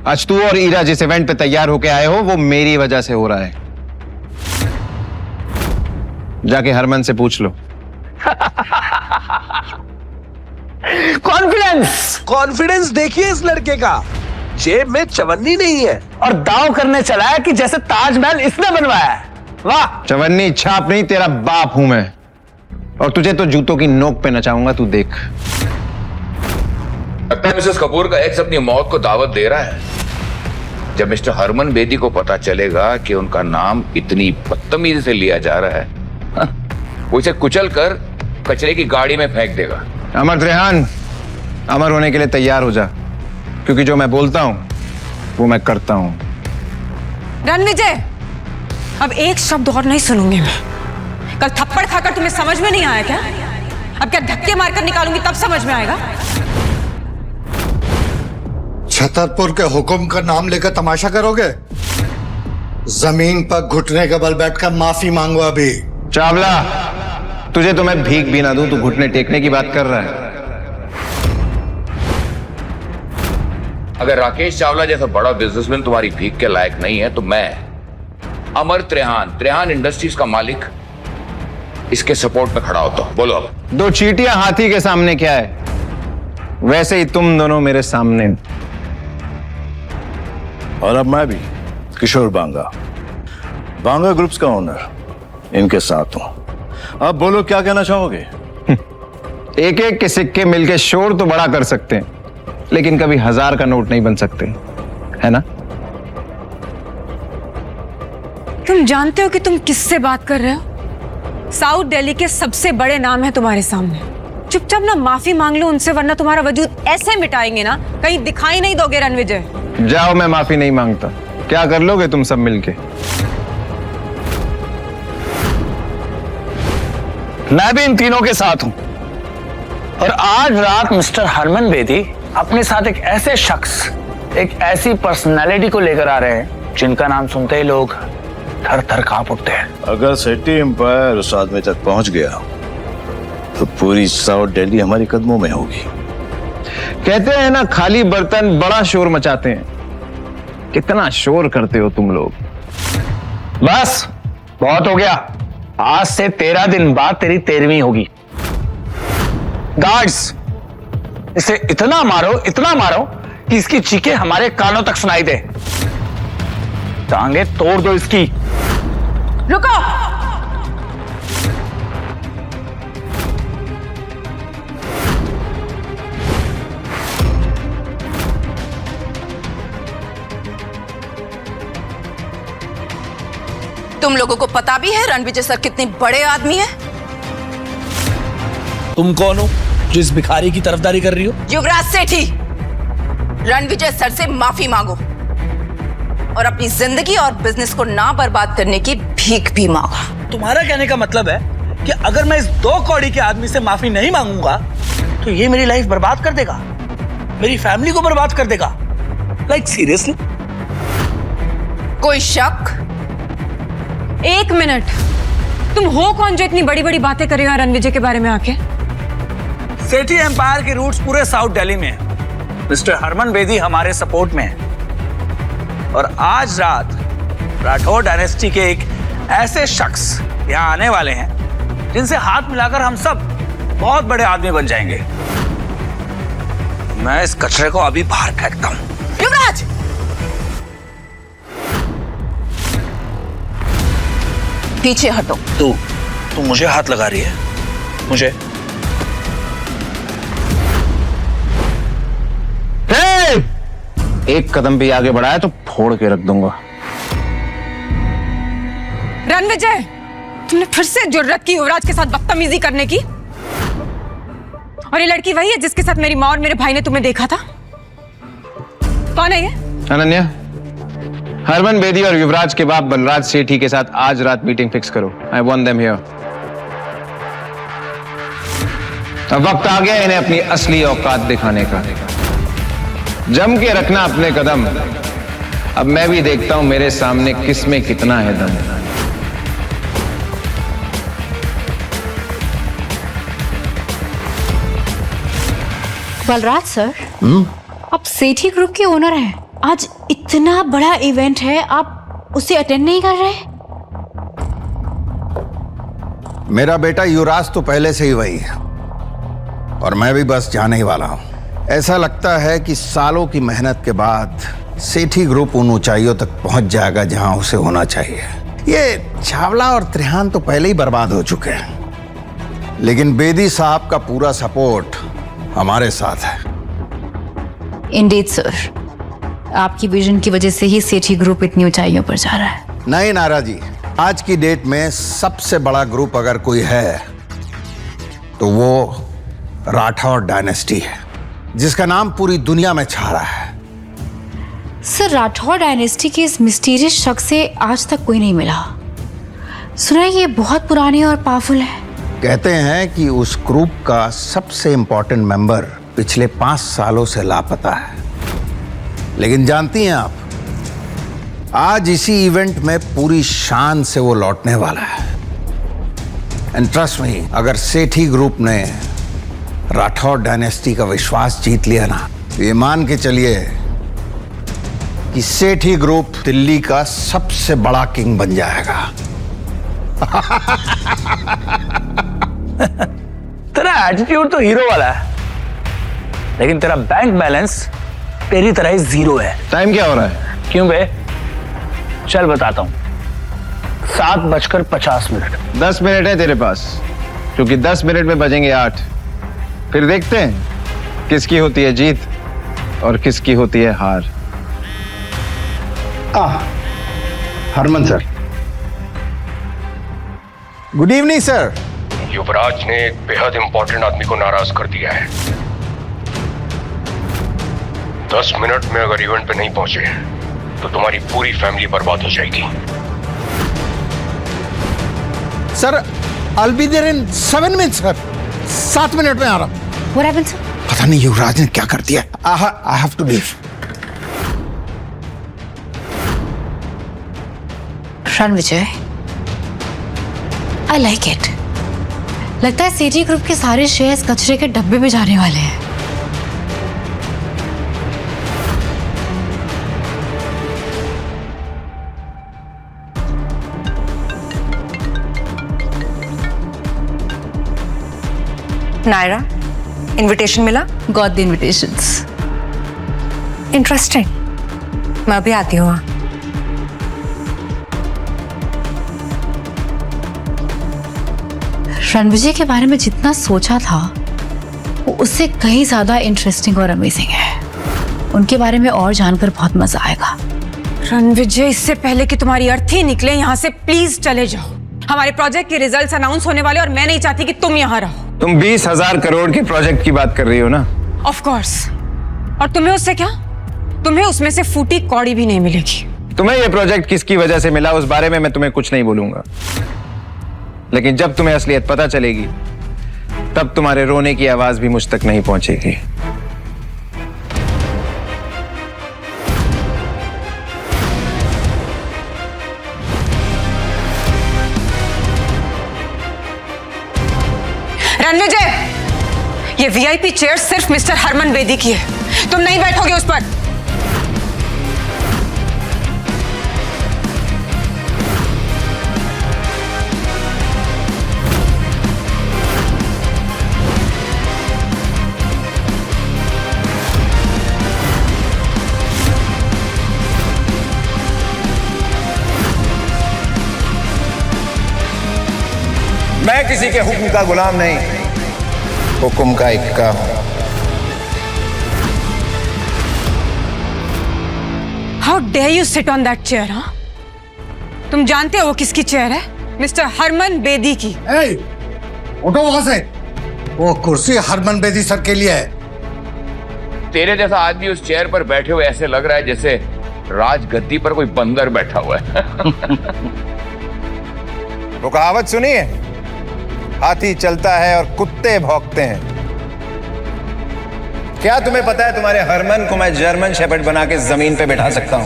आज तू और ईरा जिस इवेंट पे तैयार होके आए हो वो मेरी वजह से हो रहा है। जाके हरमन से पूछ लो। कॉन्फिडेंस देखिए इस लड़के का, जेब में चवन्नी नहीं है और दाव करने चला है कि जैसे ताजमहल इसने बनवाया है। वाह! चवन्नी छाप नहीं, तेरा बाप हूं मैं, और तुझे तो जूतों की नोक पे नचाऊंगा, तू देख। लगता है मिसेस कपूर का एक्स अपनी मौत को दावत दे रहा है। जब मिस्टर हरमन बेदी को पता चलेगा कि उनका नाम इतनी बदतमीजी से लिया जा रहा है, वो इसे कुचल कर कचरे की गाड़ी में फेंक देगा। अमर त्रेहान, अमर होने के लिए तैयार हो जा, क्योंकि जो मैं बोलता हूं वो मैं करता हूं। रणविजय, अब एक शब्द और नहीं सुनूंगी मैं। कल थप्पड़ खाकर तुम्हें समझ में नहीं आया क्या? अब क्या धक्के मारकर निकालूंगी तब समझ में आएगा? छतरपुर के हुक्म का नाम लेकर तमाशा करोगे? जमीन पर घुटने के बल बैठकर माफी मांगो अभी। चावला, तुझे तो मैं भीख भी ना दूं, तू घुटने टेकने की बात कर रहा है। अगर राकेश चावला जैसा बड़ा बिजनेसमैन तुम्हारी भीख के लायक नहीं है, तो मैं अमर त्रेहान इंडस्ट्रीज का मालिक इसके सपोर्ट में खड़ा होता हूं। बोलो अब। दो चींटियां हाथी के सामने क्या है, वैसे ही तुम दोनों मेरे सामने। और अब मैं भी किशोर बांगा, बांगा ग्रुप्स का ओनर, इनके साथ हूं। अब बोलो क्या कहना चाहोगे? एक एक के सिक्के मिलके शोर तो बड़ा कर सकते हैं, लेकिन कभी 1000 का नोट नहीं बन सकते, है ना? तुम जानते हो कि तुम किससे बात कर रहे हो? साउथ दिल्ली के सबसे बड़े नाम है तुम्हारे सामने। चुपचाप ना माफी मांग लो उनसे, वरना तुम्हारा वजूद ऐसे मिटाएंगे ना, कहीं दिखाई नहीं दोगे रणविजय। जाओ, मैं माफी नहीं मांगता। क्या कर लोगे तुम सब मिलके? मैं भी इन तीनों के साथ हूं, और आज रात मिस्टर हरमन बेदी अपने साथ एक ऐसे शख्स, एक ऐसी पर्सनालिटी को लेकर आ रहे हैं जिनका नाम सुनते ही लोग थर थर कांप उठते हैं। अगर सिटी एम्पायर उस आदमी तक पहुंच गया तो पूरी साउथ दिल्ली हमारे कदमों में होगी। कहते हैं ना, खाली बर्तन बड़ा शोर मचाते हैं। कितना शोर करते हो तुम लोग। बस बहुत हो गया। आज से 13 दिन बाद तेरी 13वीं होगी। गार्ड्स, इसे इतना मारो कि इसकी चीखें हमारे कानों तक सुनाई दे। टांगे तोड़ दो इसकी। रुको! तुम लोगों को पता भी है रणविजय सर कितने बड़े आदमी हैं? तुम कौन हो जिस भिखारी की तरफदारी कर रही हो? युवराज सेठी, रणविजय सर से माफी मांगो और अपनी जिंदगी और बिजनेस को ना बर्बाद करने की भीख भी मांगो। तुम्हारा कहने का मतलब है कि अगर मैं इस 2 कौड़ी के आदमी से माफी नहीं मांगूंगा तो ये मेरी लाइफ बर्बाद कर देगा, मेरी फैमिली को बर्बाद कर देगा। Like seriously? कोई शक? 1 मिनट, तुम हो कौन जो इतनी बड़ी बड़ी बातें कर रहे हो रणविजय के बारे में आके? सेठी एम्पायर के रूट्स पूरे साउथ दिल्ली में है। मिस्टर हरमन बेदी हमारे सपोर्ट में है, और आज रात राठौर डायनेस्टी के एक ऐसे शख्स यहाँ आने वाले हैं जिनसे हाथ मिलाकर हम सब बहुत बड़े आदमी बन जाएंगे। मैं इस कचरे को अभी बाहर फेंकता हूँ। युवराज! पीछे हटो। तू मुझे हाथ लगा रही है? मुझे? एक कदम भी आगे बढ़ाया तो फोड़ के रख दूंगा। रणविजय, तुमने फिर से जुर्रत की युवराज के साथ बदतमीजी करने की। और ये लड़की वही है जिसके साथ मेरी माँ और मेरे भाई ने तुम्हें देखा था? कौन है ये? अनन्या, हरमन बेदी और युवराज के बाप बलराज सेठी के साथ आज रात मीटिंग फिक्स करो। I want them here. अब वक्त आ गया इन्हें अपनी असली औकात दिखाने का। जम के रखना अपने कदम। अब मैं भी देखता हूं मेरे सामने किसमें कितना है दम। बलराज सर, आप सेठी ग्रुप के ओनर हैं। आज इतना बड़ा इवेंट है, आप उसे अटेंड नहीं कर रहे? मेरा बेटा युवराज तो पहले से ही वही है। और मैं भी बस जाने ही वाला हूं। ऐसा लगता है कि सालों की मेहनत के बाद सेठी ग्रुप उन ऊंचाइयों तक पहुंच जाएगा जहां उसे होना चाहिए। ये चावला और त्रिहान तो पहले ही बर्बाद हो चुके हैं, लेकिन बेदी साहब का पूरा सपोर्ट हमारे साथ है। इंडीड सर, आपकी विजन की वजह से ही सेठी ग्रुप इतनी ऊंचाइयों पर जा रहा है। नहीं नारा जी, आज की डेट में सबसे बड़ा ग्रुप अगर कोई है तो वो राठौर डायनेस्टी है, जिसका नाम पूरी दुनिया में छा रहा है। सर, राठौर डायनेस्टी के इस मिस्टीरियस शख्स से आज तक कोई नहीं मिला। सुना है ये बहुत पुराने और पावरफुल है। कहते हैं कि उस ग्रुप का सबसे इंपॉर्टेंट मेंबर पिछले 5 सालों से लापता है। लेकिन जानती हैं आप, आज इसी इवेंट में पूरी शान से वो लौटने वाला है। एंड ट्रस्ट मी, अगर सेठी ग्रुप ने राठौर डायनेस्टी का विश्वास जीत लिया ना, तो ये मान के चलिए कि सेठी ग्रुप दिल्ली का सबसे बड़ा किंग बन जाएगा। तेरा एटीट्यूड तो हीरो वाला है, लेकिन तेरा बैंक बैलेंस तेरी तरह ही 0 है। टाइम क्या हो रहा है? क्यों बे? चल बताता हूँ। 7:50 10 मिनट है तेरे पास, क्योंकि 10 मिनट में बजेंगे 8। फिर देखते हैं किसकी होती है जीत और किसकी होती है हार। Harman sir, good evening sir. Yuvraj ने एक बेहद इंपॉर्टेंट आदमी को नाराज कर दिया है। 10 मिनट में अगर इवेंट पे नहीं पहुंचे तो तुम्हारी पूरी फैमिली बर्बाद हो जाएगी। Sir, I'll be there in 7 minutes sir. 7 minute में आ रहा हूं। What happened, sir? पता नहीं युवराज ने क्या कर दिया। I have to leave। Ranvijay, I like it। लगता है सेठी ग्रुप के सारे शेयर्स कचरे के डब्बे में जाने वाले हैं। नायरा, इनविटेशन मिला? Got the invitations. इंटरेस्टिंग। मैं अभी आती हूँ। रणविजय के बारे में जितना सोचा था वो उससे कहीं ज्यादा इंटरेस्टिंग और अमेजिंग है। उनके बारे में और जानकर बहुत मजा आएगा। रणविजय, इससे पहले कि तुम्हारी अर्थी निकले यहाँ से प्लीज चले जाओ। हमारे प्रोजेक्ट के रिजल्ट्स अनाउंस होने वाले और मैं नहीं चाहती कि तुम यहाँ रहो। तुम 20,000 करोड़ के प्रोजेक्ट की बात कर रही हो ना? Of course. और तुम्हें उससे क्या? तुम्हें उसमें से फूटी कौड़ी भी नहीं मिलेगी। तुम्हें यह प्रोजेक्ट किसकी वजह से मिला उस बारे में मैं तुम्हें कुछ नहीं बोलूंगा, लेकिन जब तुम्हें असलियत पता चलेगी तब तुम्हारे रोने की आवाज भी मुझ तक नहीं पहुंचेगी। रणविजय, ये वीआईपी चेयर सिर्फ मिस्टर हरमन बेदी की है। तुम नहीं बैठोगे उस पर। मैं किसी के हुक्म का गुलाम नहीं, हुक्म का इक्का हूं। How dare you sit on that chair? हाँ, तुम जानते हो वो किसकी चेयर है? मिस्टर हरमन बेदी की। उठो वहां से। वो कुर्सी हरमन बेदी सर के लिए है। तेरे जैसा आदमी उस चेयर पर बैठे हुए ऐसे लग रहा है जैसे राजगद्दी पर कोई बंदर बैठा हुआ है। वो कहावत सुनी है, हाथी चलता है और कुत्ते भौंकते हैं। क्या तुम्हें पता है तुम्हारे हरमन को मैं जर्मन शेपर्ड बना के जमीन पे बैठा सकता हूं?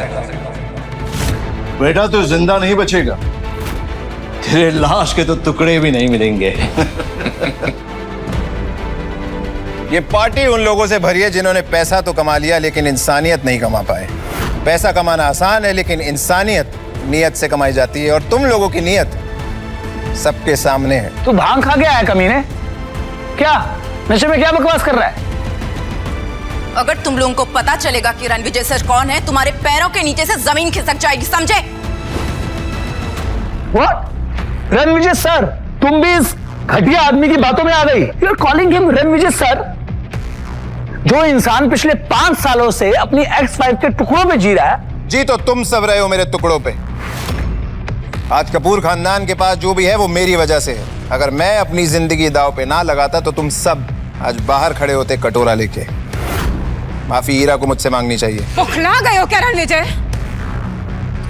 बेटा तू जिंदा नहीं बचेगा, तेरे लाश के तो टुकड़े भी नहीं मिलेंगे। ये पार्टी उन लोगों से भरी है जिन्होंने पैसा तो कमा लिया लेकिन इंसानियत नहीं कमा पाए। पैसा कमाना आसान है लेकिन इंसानियत नियत से कमाई जाती है, और तुम लोगों की नियत सबके सामने है। तू भांग खा गया है कमीने? क्या नशे में क्या बकवास कर रहा है? अगर तुम लोगों को पता चलेगा कि रणविजय सर कौन है, तुम्हारे पैरों के नीचे से जमीन खिसक जाएगी, समझे? What? रणविजय सर? तुम भी इस घटिया आदमी की बातों में आ गई? You are calling him Ranvijay sir? जो इंसान पिछले 5 सालों से अपनी एक्स वाइफ के टुकड़ों पे जी रहा है। जी तो तुम सब रहे हो मेरे टुकड़ों पे। आज कपूर खानदान के पास जो भी है वो मेरी वजह से है। अगर मैं अपनी जिंदगी दांव पे ना लगाता तो तुम सब आज बाहर खड़े होते कटोरा लेके। माफी हीरा को मुझसे मांगनी चाहिए। बौखला गए हो क्या रणविजय?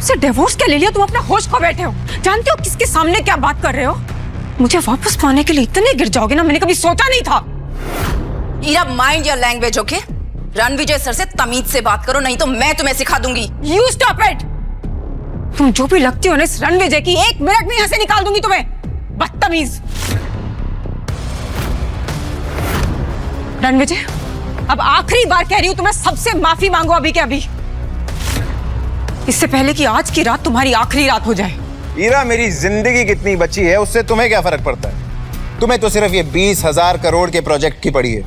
से डिवोर्स क्या ले लिया? तुम अपना होश खो बैठे हो। जानते हो किसके सामने क्या बात कर रहे हो? मुझे वापस पाने के लिए इतने गिर जाओगे ना, मैंने कभी सोचा नहीं था। Heera, mind your language, okay? Ranvijay sir से तमीज से बात करो, नहीं तो मैं तुम्हें सिखा दूंगी। You stop it. तुम जो भी लगती हो ना इस रणविजय की, 1 मिनट में यहां से निकाल दूंगी तुम्हें, बदतमीज। रणविजय, अब आखिरी बार कह रही हूं तुम्हें, सबसे माफी मांगो अभी के अभी, इससे पहले कि आज की रात तुम्हारी आखिरी रात हो जाए। हीरा, मेरी जिंदगी कितनी बची है उससे तुम्हें क्या फर्क पड़ता है? तुम्हें तो सिर्फ ये 20,000 करोड़ के प्रोजेक्ट की पड़ी है,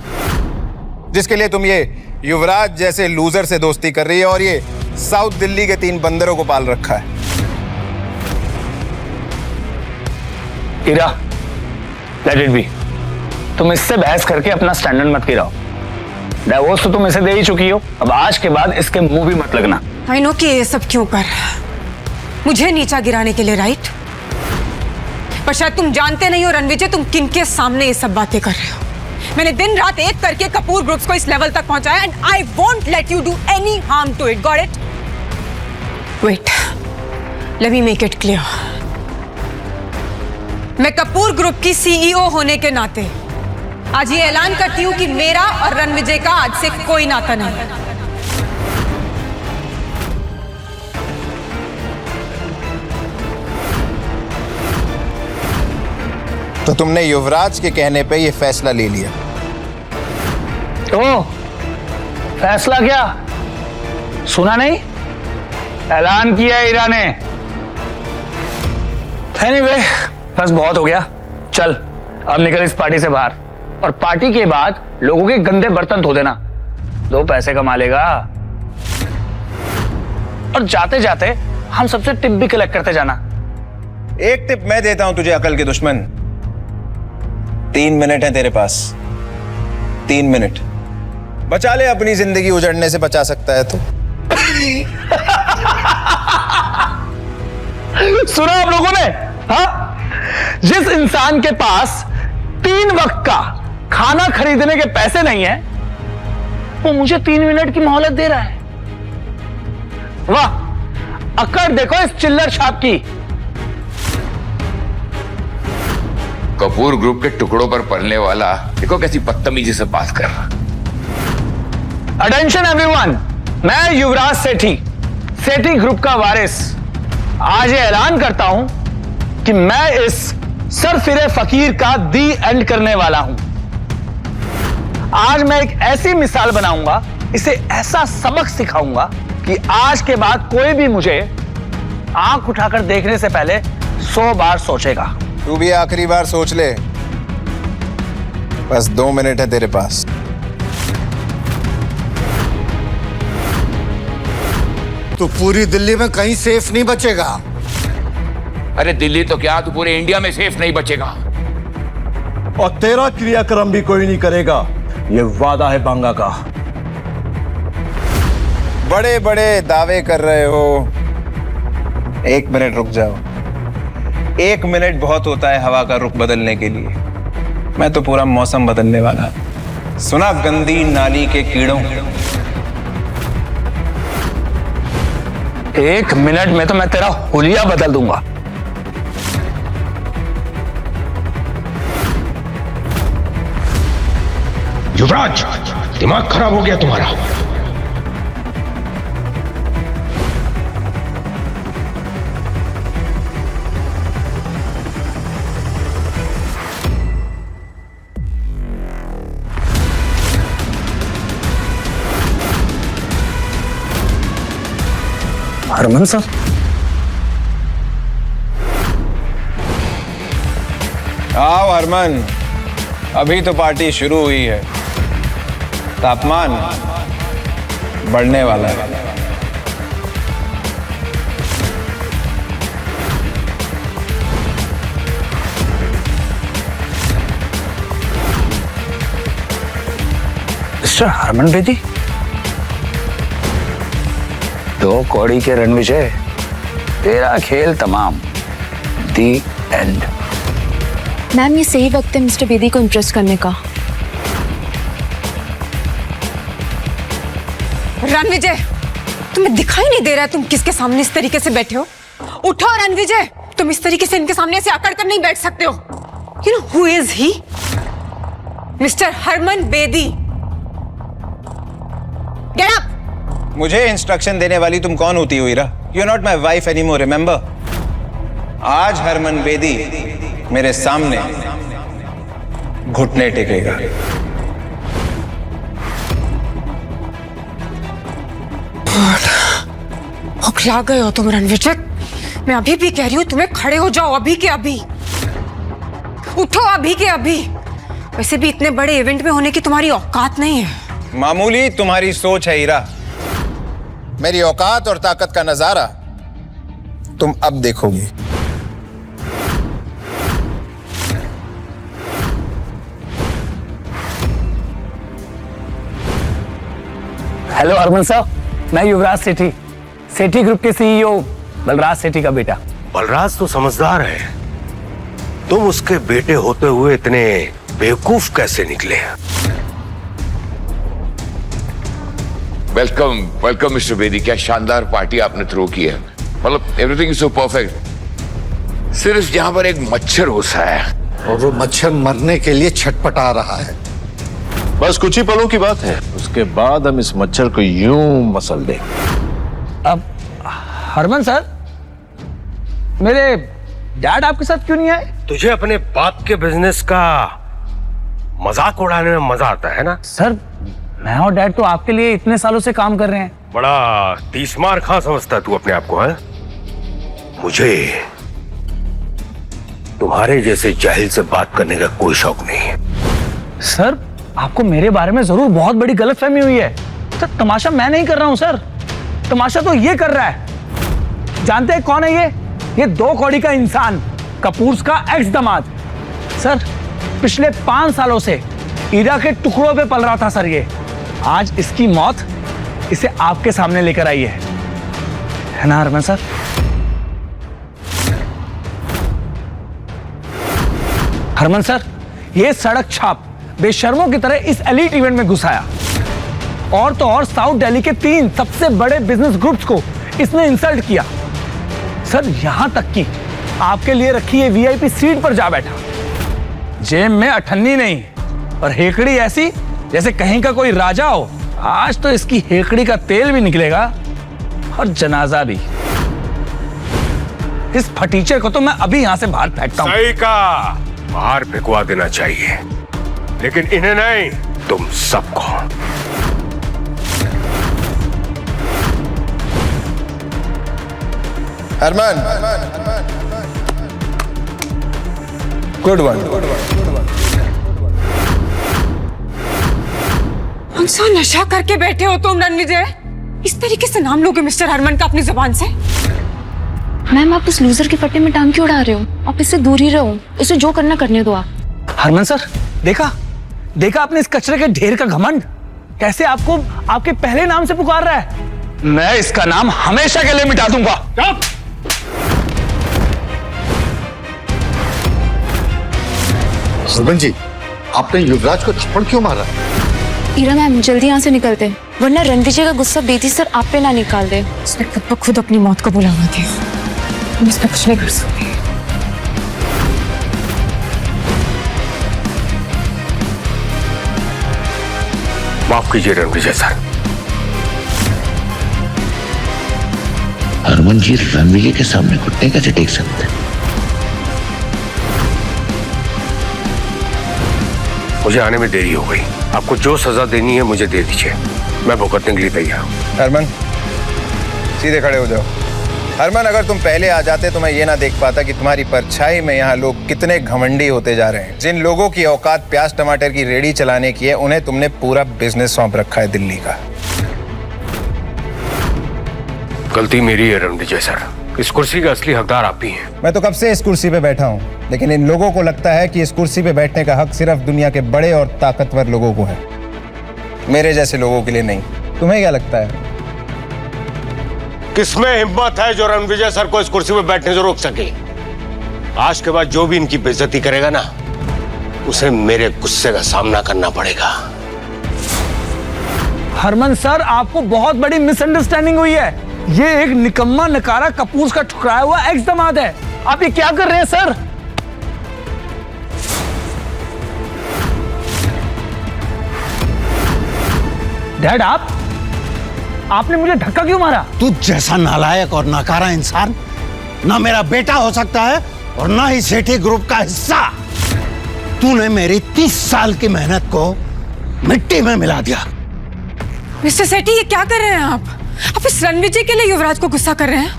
जिसके लिए तुम ये युवराज जैसे लूजर से दोस्ती कर रही है और ये साउथ दिल्ली के 3 बंदरों को पाल रखा है। हीरा, लेट इट बी। तुम इससे बहस करके अपना स्टैंडर्ड मत गिराओ। डिवोर्स तो तुम इसे दे ही चुकी हो, अब आज के बाद इसके मुंह भी मत लगना। आई नो कि ये सब क्यों कर, मुझे नीचा गिराने के लिए, राइट? पर शायद तुम जानते नहीं हो रणविजय, तुम किनके सामने ये सब बातें कर रहे हो। मैंने दिन रात एक करके कपूर ग्रुप्स को इस लेवल तक पहुंचाया, and I won't let you do any harm to it, got it? Wait, let me make it clear. मैं कपूर ग्रुप की सीईओ होने के नाते आज ये ऐलान करती हूं कि मेरा और रणविजय का आज से कोई नाता नहीं। तो तुमने युवराज के कहने पे ये फैसला ले लिया? ओ, फैसला क्या? सुना नहीं? ऐलान किया हीरा ने। एनीवे, बस बहुत हो गया, चल अब निकल इस पार्टी से बाहर, और पार्टी के बाद लोगों के गंदे बर्तन धो देना, 2 पैसे कमा लेगा। और जाते जाते हम सबसे टिप भी कलेक्ट करते जाना। एक टिप मैं देता हूं तुझे, अकल के दुश्मन। 3 मिनट है तेरे पास, 3 मिनट बचा ले, अपनी जिंदगी उजड़ने से बचा सकता है तो। सुना आप लोगों ने? हाँ, जिस इंसान के पास 3 वक्त का खाना खरीदने के पैसे नहीं है, वो मुझे 3 मिनट की मोहलत दे रहा है। वाह, अकड़ देखो इस चिल्लर छाप की। कपूर ग्रुप के टुकड़ों पर पलने वाला देखो कैसी बदतमीजी से बात कर रहा। अटेंशन एवरीवन, मैं युवराज सेठी, सेठी ग्रुप का वारिस, आज ये ऐलान करता हूं कि मैं इस सरफिरे फकीर का दी एंड करने वाला हूं। आज मैं एक ऐसी मिसाल बनाऊंगा, इसे ऐसा सबक सिखाऊंगा कि आज के बाद कोई भी मुझे आंख उठाकर देखने से पहले 100 बार सोचेगा। तू भी आखिरी बार सोच ले, बस 2 मिनट है तेरे पास। तू पूरी दिल्ली में कहीं सेफ नहीं बचेगा। अरे दिल्ली तो क्या, तू पूरे इंडिया में सेफ नहीं बचेगा। और तेरा क्रियाक्रम भी कोई नहीं करेगा, ये वादा है बांगा का। बड़े बड़े दावे कर रहे हो, 1 मिनट रुक जाओ। 1 मिनट बहुत होता है हवा का रुख बदलने के लिए। मैं तो पूरा मौसम बदलने वाला। सुना गंदी नाली के कीड़ों, 1 मिनट में तो मैं तेरा हुलिया बदल दूंगा। युवराज, दिमाग खराब हो गया तुम्हारा। हरमन सर, आओ हरमन, अभी तो पार्टी शुरू हुई है, तापमान बढ़ने वाला है। मिस्टर हरमन बेदी, 2 कौड़ी के रणविजय, तेरा खेल तमाम। दी एंड। मैम, ये सही वक्त है मिस्टर बेदी को इम्प्रेस करने का। रणविजय, तुम्हें दिखाई नहीं दे रहा है तुम किसके सामने इस तरीके से बैठे हो? उठो रणविजय, तुम इस तरीके से इनके सामने ऐसे अकड़ कर नहीं बैठ सकते हो। You know who is he? Mister Harman Bedi. Get up. मुझे इंस्ट्रक्शन देने वाली तुम कौन होती हो Ira? You are not my wife any more, remember? आज हरमन बेदी मेरे सामने घुटने टेकेगा। हकला गए हो तुम रणविजय। मैं अभी भी कह रही हूँ तुम्हें खड़े हो जाओ, अभी के अभी। उठो अभी के अभी। वैसे भी इतने बड़े इवेंट में होने की तुम्हारी औकात नहीं है। मामूली तुम्हारी सोच है ईरा, मेरी औकात और ताकत का नजारा तुम अब देखोगी। हेलो हरमन साहब, मैं युवराज सेठी, सेठी ग्रुप के सीईओ बलराज सेठी का बेटा। बलराज तो समझदार है, तुम उसके बेटे होते हुए इतने बेवकूफ कैसे निकले? Welcome welcome mister Bedi. क्या शानदार पार्टी आपने थ्रो की है, मतलब एवरीथिंग इज सो परफेक्ट। सिर्फ यहाँ पर एक मच्छर घुसा है और वो मच्छर मरने के लिए छटपटा रहा है। बस कुछ ही पलों की बात है, उसके बाद हम इस मच्छर को यूं मसल दें। अब हरमन सर, मेरे डैड आपके साथ क्यों नहीं आए? तुझे अपने बाप के बिजनेस का मजाक उड़ाने में मजा आता है ना? सर, मैं और डैड तो आपके लिए इतने सालों से काम कर रहे हैं। बड़ा तीसमार खां समझता है तू अपने आप को, है? मुझे तुम्हारे जैसे जाहिल से बात करने का कोई शौक नहीं है। सर, आपको मेरे बारे में जरूर बहुत बड़ी गलतफहमी हुई है। सर, तमाशा मैं नहीं कर रहा हूं सर, तमाशा तो ये कर रहा है। जानते हैं कौन है ये 2 कौड़ी का इंसान, कपूर का एक्स दामाद। सर, पिछले 5 सालों से ईरा के टुकड़ों पे पल रहा था सर ये। आज इसकी मौत इसे आपके सामने लेकर आई है ना हरमन सर? हरमन सर, ये सड़क छाप बेशर्मों की तरह इस एलीट इवेंट में घुसाया, और तो और साउथ दिल्ली के 3 सबसे बड़े बिजनेस ग्रुप्स को इसने इंसल्ट किया। सर, यहां तक कि आपके लिए रखी ये वीआईपी सीट पर जा बैठा। जेब में अठन्नी नहीं और हेकड़ी ऐसी जैसे कहीं का कोई राजा हो। आज तो इसकी हेकड़ी का तेल भी निकलेगा और जनाजा भी। इस फटीचे को तो मैं अभी यहां से बाहर फेंकता हूं। सही कहा, बाहर फेंकवा देना चाहिए, लेकिन इन्हें नहीं, तुम सबको। Harman, good one. कौन सा नशा करके बैठे हो तुम रणविजय? इस तरीके से नाम लोगे मिस्टर हरमन का अपनी जुबान से? मैम, आप उस लूजर के पट्टे में टांग क्यों उड़ा रहे हो? आप इससे दूर ही रहो, इसे जो करना करने दो आप। हरमन सर, देखा आपने इस कचरे के ढेर का घमंड, कैसे आपको आपके पहले नाम से पुकार रहा है। मैं इसका नाम हमेशा के लिए मिटा दूंगा। हरमन जी, आपने युवराज को थप्पड़ क्यों मारा? ईरा मैम, जल्दी यहाँ से निकलते, वरना रणविजय का गुस्सा बेदी सर आप पे ना निकाल दे। उसने खुद ब खुद अपनी मौत को बुलावा दिया, हम इस पे कुछ नहीं कर सकते। माफ कीजिए रणविजय सर। हरमन जी रणविजय के सामने घुटने कैसे टेक सकते हैं? मुझे आने में देरी हो गई, आपको जो सजा देनी है मुझे दे दीजिए, मैं भुगतने के लिए तैयार हूं। हरमन, सीधे खड़े हो जाओ। हरमन, अगर तुम पहले आ जाते तो मैं ये ना देख पाता कि तुम्हारी परछाई में यहाँ लोग कितने घमंडी होते जा रहे हैं। जिन लोगों की औकात प्याज टमाटर की रेडी चलाने की है, उन्हें तुमने पूरा बिजनेस सौंप रखा है दिल्ली का। गलती मेरी है रण विजय सर, इस कुर्सी का असली हकदार आप ही हैं। मैं तो कब से इस कुर्सी पे बैठा हूँ, लेकिन इन लोगों को लगता है कि इस कुर्सी पे बैठने का हक सिर्फ दुनिया के बड़े और ताकतवर लोगों को है, मेरे जैसे लोगों के लिए नहीं। तुम्हें क्या लगता है? किसमें हिम्मत है जो रणविजय सर को इस कुर्सी पे बैठने से रोक सके? आज के बाद जो भी इनकी बेइज्जती करेगा ना, उसे मेरे गुस्से का सामना करना पड़ेगा। हरमन सर, आपको बहुत बड़ी मिसअंडरस्टैंडिंग हुई है। ये एक निकम्मा नकारा कपूर का ठुकराया हुआ एक्स दामाद है। आप ये क्या कर रहे हैं सर? डैड, आपने मुझे धक्का क्यों मारा? तू जैसा नालायक और नकारा इंसान ना मेरा बेटा हो सकता है और ना ही सेठी ग्रुप का हिस्सा। तूने मेरी 30 साल की मेहनत को मिट्टी में मिला दिया। मिस्टर सेठी, ये क्या कर रहे हैं आप इस रणविजय के लिए युवराज को गुस्सा कर रहे हैं?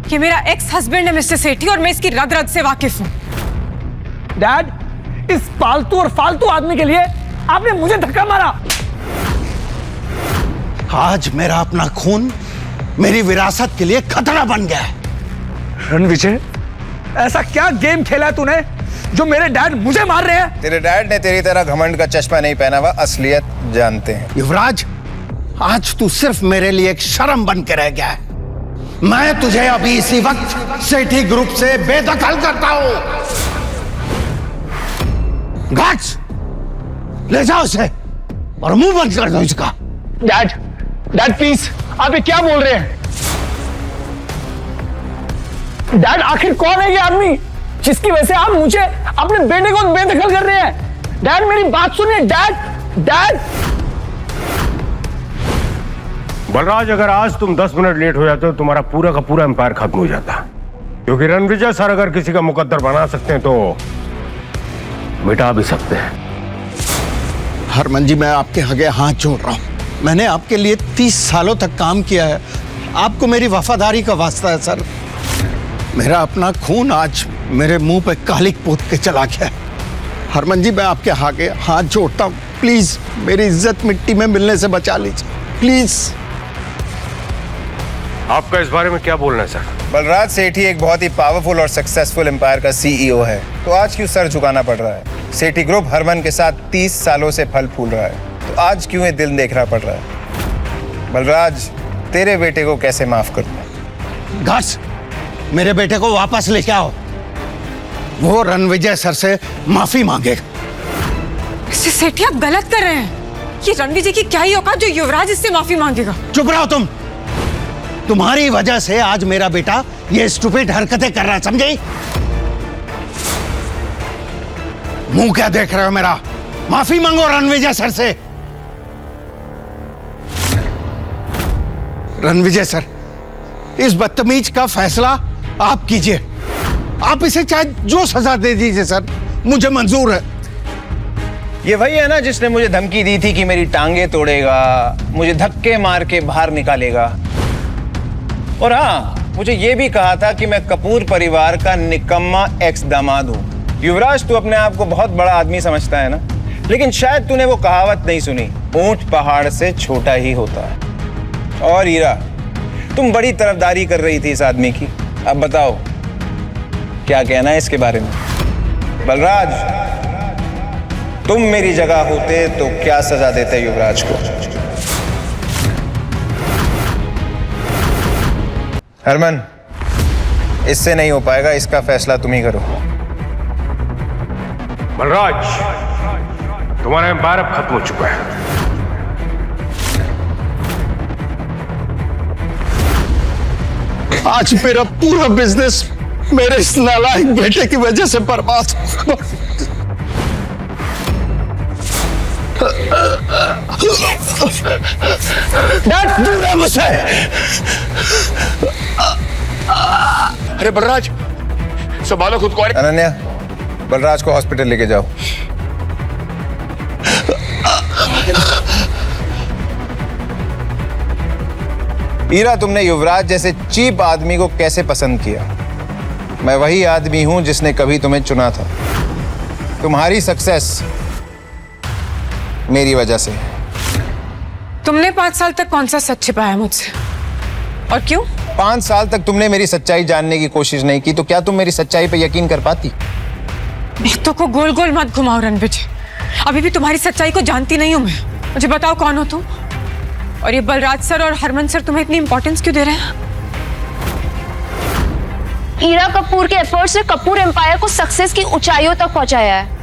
ये मेरा एक्स हस्बैंड है मिस्टर सेठी, और मैं इसकी रग रग से वाकिफ हूं। डैड, इस पालतू और फालतू आदमी के लिए आपने मुझे धक्का मारा। आज मेरा अपना खून मेरी विरासत के लिए खतरा बन गया है। रणविजय, ऐसा क्या गेम खेला है तूने जो मेरे डैड मुझे मार रहे हैं? तेरे डैड ने तेरी तरह घमंड का चश्मा नहीं पहना हुआ, असलियत जानते हैं। युवराज, आज तू सिर्फ मेरे लिए एक शर्म बन के रह गया है। मैं तुझे अभी इसी वक्त सेठी ग्रुप से बेदखल करता हूं। गार्ड्स, ले जाओ उसे और मुंह बंद कर दो इसका। डैड प्लीज, आप ये क्या बोल रहे हैं? डैड, आखिर कौन है ये आदमी जिसकी वजह से आप मुझे अपने बेटे को बेदखल कर रहे हैं? डैड, मेरी बात सुनिए। डैड। बलराज, अगर आज तुम 10 मिनट लेट हो जाते हो, तुम्हारा पूरा का पूरा एम्पायर खत्म हो जाता। क्योंकि रणविजय सर अगर किसी का मुकद्दर बना सकते हैं तो मिटा भी सकते हैं। हरमन जी, मैं आपके आगे हाथ जोड़ रहा हूं। मैंने आपके लिए 30 सालों तक काम किया है। आपको मेरी वफादारी का वास्ता है सर। मेरा अपना खून आज मेरे मुंह पे कालिक पोत के चला गया है। हरमन जी, मैं आपके आगे हाथ जोड़ता हूं, प्लीज मेरी इज्जत मिट्टी में मिलने से बचा लीजिए, प्लीज। आपका इस बारे में क्या बोलना है सर? बलराज सेठी एक बहुत ही पावरफुल और सक्सेसफुल एम्पायर का सीईओ है, तो आज क्यों सर झुकाना पड़ रहा है? सेठी ग्रुप हरमन के साथ 30 सालों से फल फूल रहा है, तो आज क्यों ये दिल देखना पड़ रहा है? बलराज, तेरे बेटे को कैसे माफ कर दूं? घास, मेरे बेटे को वापस लेके आओ। वो रणविजय सर से माफी मांगेगा। मिस्टर सेठी, आप गलत कर रहे हैं। ये रणविजय की क्या ही औकात जो युवराज इससे माफी मांगेगा? चुप रहो तुम। तुम्हारी वजह से आज मेरा बेटा ये स्टूपिड हरकतें कर रहा है, समझे? मुंह क्या देख रहे हो मेरा? माफी मांगो रणविजय सर से। रणविजय सर, इस बदतमीज का फैसला आप कीजिए। आप इसे चाहे जो सजा दे दीजिए सर, मुझे मंजूर है। ये वही है ना जिसने मुझे धमकी दी थी कि मेरी टांगे तोड़ेगा, मुझे धक्के मार के बाहर निकालेगा, और हाँ, मुझे ये भी कहा था कि मैं कपूर परिवार का निकम्मा एक्स दामाद हूं। युवराज, तू अपने आप को बहुत बड़ा आदमी समझता है ना, लेकिन शायद तूने वो कहावत नहीं सुनी, ऊंट पहाड़ से छोटा ही होता है। और हीरा, तुम बड़ी तरफदारी कर रही थी इस आदमी की, अब बताओ क्या कहना है इसके बारे में? बलराज, तुम मेरी जगह होते तो क्या सजा देते युवराज को? हरमन, इससे नहीं हो पाएगा, इसका फैसला तुम ही करो। बलराज, तुम्हारा एम्पायर अब खत्म हो चुका है। आज मेरा पूरा बिजनेस मेरे इस नालायक बेटे की वजह से बर्बाद हो। डैड, मुझसे। अरे बलराज, संभालो खुद को। अनन्या, बलराज को हॉस्पिटल लेके जाओ। ईरा, तुमने युवराज जैसे चीप आदमी को कैसे पसंद किया? मैं वही आदमी हूं जिसने कभी तुम्हें चुना था। तुम्हारी सक्सेस मेरी वजह से। तुमने 5 साल तक कौन सा सच छिपाया मुझसे, और क्यों? 5 साल तक तुमने मेरी सच्चाई जानने की कोशिश नहीं की, तो क्या तुम मेरी सच्चाई पे यकीन कर पाती? बातों को गोल गोल मत घुमाओ रणविजय, अभी भी तुम्हारी सच्चाई को जानती नहीं हूं मैं। मुझे बताओ कौन हो तुम, और ये बलराज सर और हरमन सर तुम्हें इतनी इंपॉर्टेंस क्यों दे रहे हैं? ईरा कपूर के एफर्ट्स ने कपूर एम्पायर को सक्सेस की ऊंचाइयों तक पहुंचाया है,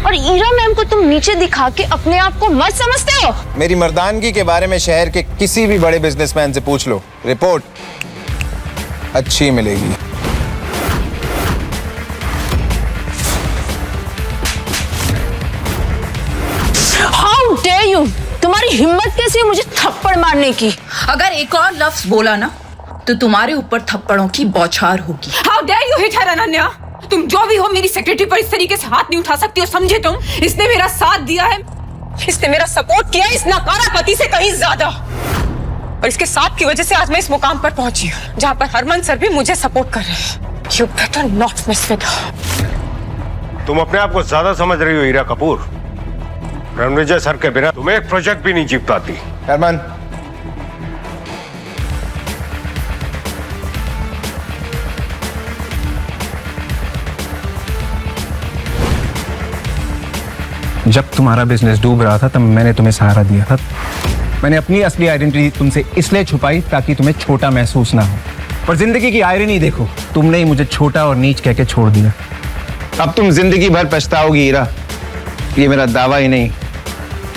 और ईरा मैम को तुम नीचे दिखा के अपने आप को मत समझते हो? मेरी मर्दानगी के बारे में शहर के किसी भी बड़े बिजनेसमैन से पूछ लो, रिपोर्ट अच्छी मिलेगी। How dare you! तुम्हारी हिम्मत कैसी है मुझे थप्पड़ मारने की? अगर एक और लफ्ज बोला ना तो तुम्हारे ऊपर थप्पड़ों की बौछार होगी। हाउ डेयर यू हिट हर अनन्या! तुम जो भी हो, मेरी सेक्रेटरी पर इस तरीके से हाथ नहीं उठा सकती हो, समझे तुम? इसने मेरा साथ दिया है, इसने मेरा सपोर्ट किया है इस नकारा पति से कहीं ज्यादा, और इसके साथ की वजह से आज मैं इस मुकाम पर पहुंची हूं जहां पर हरमन सर भी मुझे सपोर्ट कर रहे हैं। You better not mess with her. तुम अपने आप को ज्यादा समझ रही हो ईरा कपूर। रणविजय सर के बिना तुम एक प्रोजेक्ट भी नहीं जीत पाती। हरमन, जब तुम्हारा बिजनेस डूब रहा था तब मैंने तुम्हें सहारा दिया था। मैंने अपनी असली आइडेंटिटी तुमसे इसलिए छुपाई ताकि तुम्हें छोटा महसूस ना हो। पर जिंदगी की आयरनी देखो, तुमने ही मुझे छोटा और नीच कह के छोड़ दिया। अब तुम जिंदगी भर पछताओगी ईरा, ये मेरा दावा ही नहीं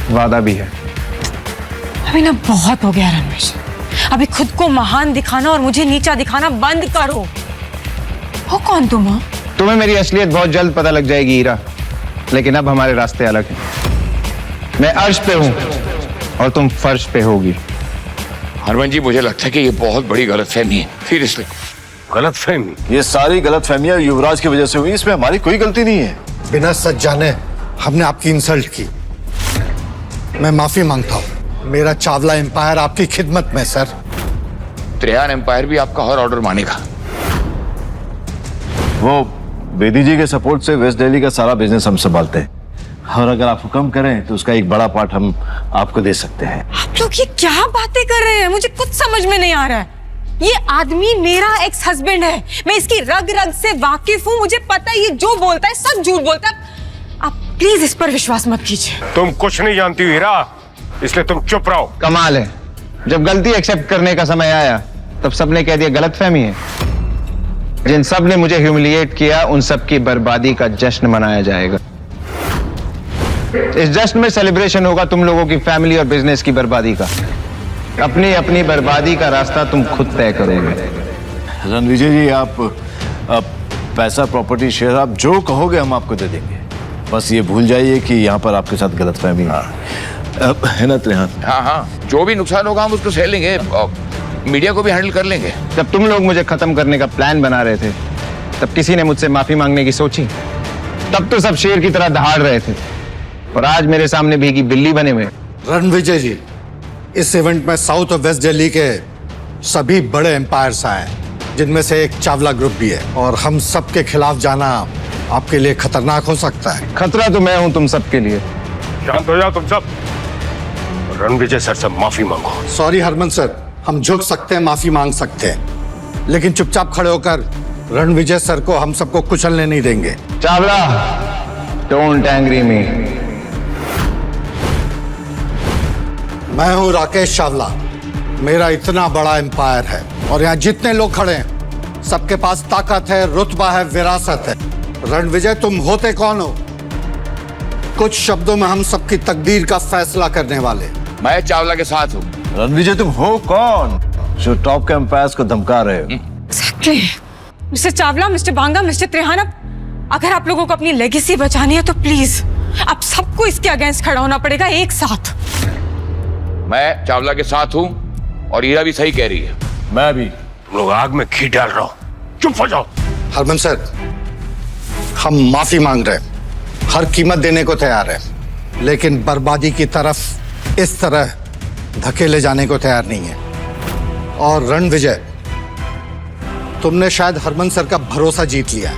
वादा भी है। अभी ना बहुत हो गया रणविजय, अभी खुद को महान दिखाना और मुझे नीचा दिखाना बंद करो। हो कौन तुम हो? तुम्हें मेरी असलियत बहुत जल्द पता लग जाएगी ईरा, लेकिन अब हमारे रास्ते अलग हैं। मैं अर्श पे हूं और तुम फर्श पे होगी। हरमन जी, मुझे लगता है कि ये बहुत बड़ी गलतफहमी है। सीरियसली गलतफहमी? ये सारी गलतफहमियां युवराज की वजह से हुई, इसमें हमारी कोई गलती नहीं है। बिना सच जाने हमने आपकी इंसल्ट की, मैं माफी मांगता हूँ। मेरा चावला एम्पायर आपकी खिदमत में सर। त्रेहान एम्पायर भी आपका हर ऑर्डर मानेगा। वो बेदी जी के सपोर्ट से वेस्ट दिल्ली का सारा बिजनेस हम संभालते हैं, और अगर आप हुक्म करें तो उसका एक बड़ा पार्ट हम आपको दे सकते हैं। आप लोग ये क्या बातें कर रहे हैं? मुझे कुछ समझ में नहीं आ रहा है। ये आदमी मेरा एक्स हस्बैंड है, मैं इसकी रग रग से वाकिफ हूँ, मुझे पता है ये जो बोलता है सब झूठ बोलता है। आप प्लीज इस पर विश्वास मत कीजिए। तुम कुछ नहीं जानती हो हीरा, इसलिए तुम चुप रहो। कमाल है, जब गलती एक्सेप्ट करने का समय आया तब सबने कह दिया गलतफहमी है। जिन सब ने मुझे ह्यूमिलिएट किया उन सब की बर्बादी का जश्न मनाया जाएगा। इस जश्न में सेलिब्रेशन होगा तुम लोगों की फैमिली और बिजनेस की बर्बादी का। अपनी अपनी बर्बादी का रास्ता तुम खुद तय करोगे। रणविजय जी, आप पैसा, प्रॉपर्टी, शेयर, आप जो कहोगे हम आपको दे देंगे। बस ये भूल जाइए कि यहाँ पर आपके साथ गलतफहमी है ना त्रेहान? हाँ हाँ, जो भी नुकसान होगा हम उसको सह लेंगे, मीडिया को भी हैंडल कर लेंगे। जब तुम लोग मुझे खत्म करने का प्लान बना रहे थे तब किसी ने मुझसे माफी मांगने की सोची? तब तो सब शेर की तरह दहाड़ रहे थे, और आज मेरे सामने भीगी बिल्ली बने हुए। रणविजय जी, इस इवेंट में साउथ और वेस्ट दिल्ली के सभी बड़े एम्पायर्स आए, जिनमें से एक चावला ग्रुप भी है, और हम सब के खिलाफ जाना आपके लिए खतरनाक हो सकता है। खतरा तो मैं हूं तुम सबके लिए। शांत हो जाओ तुम सब, रणविजय सर से माफी मांगो। सॉरी हरमन सर, हम झुक सकते हैं, माफी मांग सकते हैं, लेकिन चुपचाप खड़े होकर रणविजय सर को हम सबको कुचलने नहीं देंगे। चावला, डोंट एंग्री मी। मैं हूं राकेश चावला, मेरा इतना बड़ा एम्पायर है, और यहाँ जितने लोग खड़े हैं सबके पास ताकत है, रुतबा है, विरासत है। रणविजय, तुम होते कौन हो? कुछ शब्दों में हम सबकी तकदीर का फैसला करने वाले। मैं चावला के साथ हूँ। रणविजय, तुम हो कौन जो टॉप के एम्पायर्स को धमका रहे हो? Exactly. Mister Chawla, mister Banga, mister Trehan, अगर आप लोगों को अपनी लेगेसी बचानी है तो प्लीज आप सबको इसके अगेंस्ट खड़ा होना पड़ेगा एक साथ। मैं चावला के साथ हूँ, और ईरा भी सही कह रही है। मैं भी। तुम लोग आग में घी डाल रहे हो, चुप हो जाओ। हरमन सर, हम माफी मांग रहे हैं, हर कीमत देने को तैयार है, लेकिन बर्बादी की तरफ इस तरह धकेले जाने को तैयार नहीं है। और रणविजय, तुमने शायद हरमन सर का भरोसा जीत लिया है,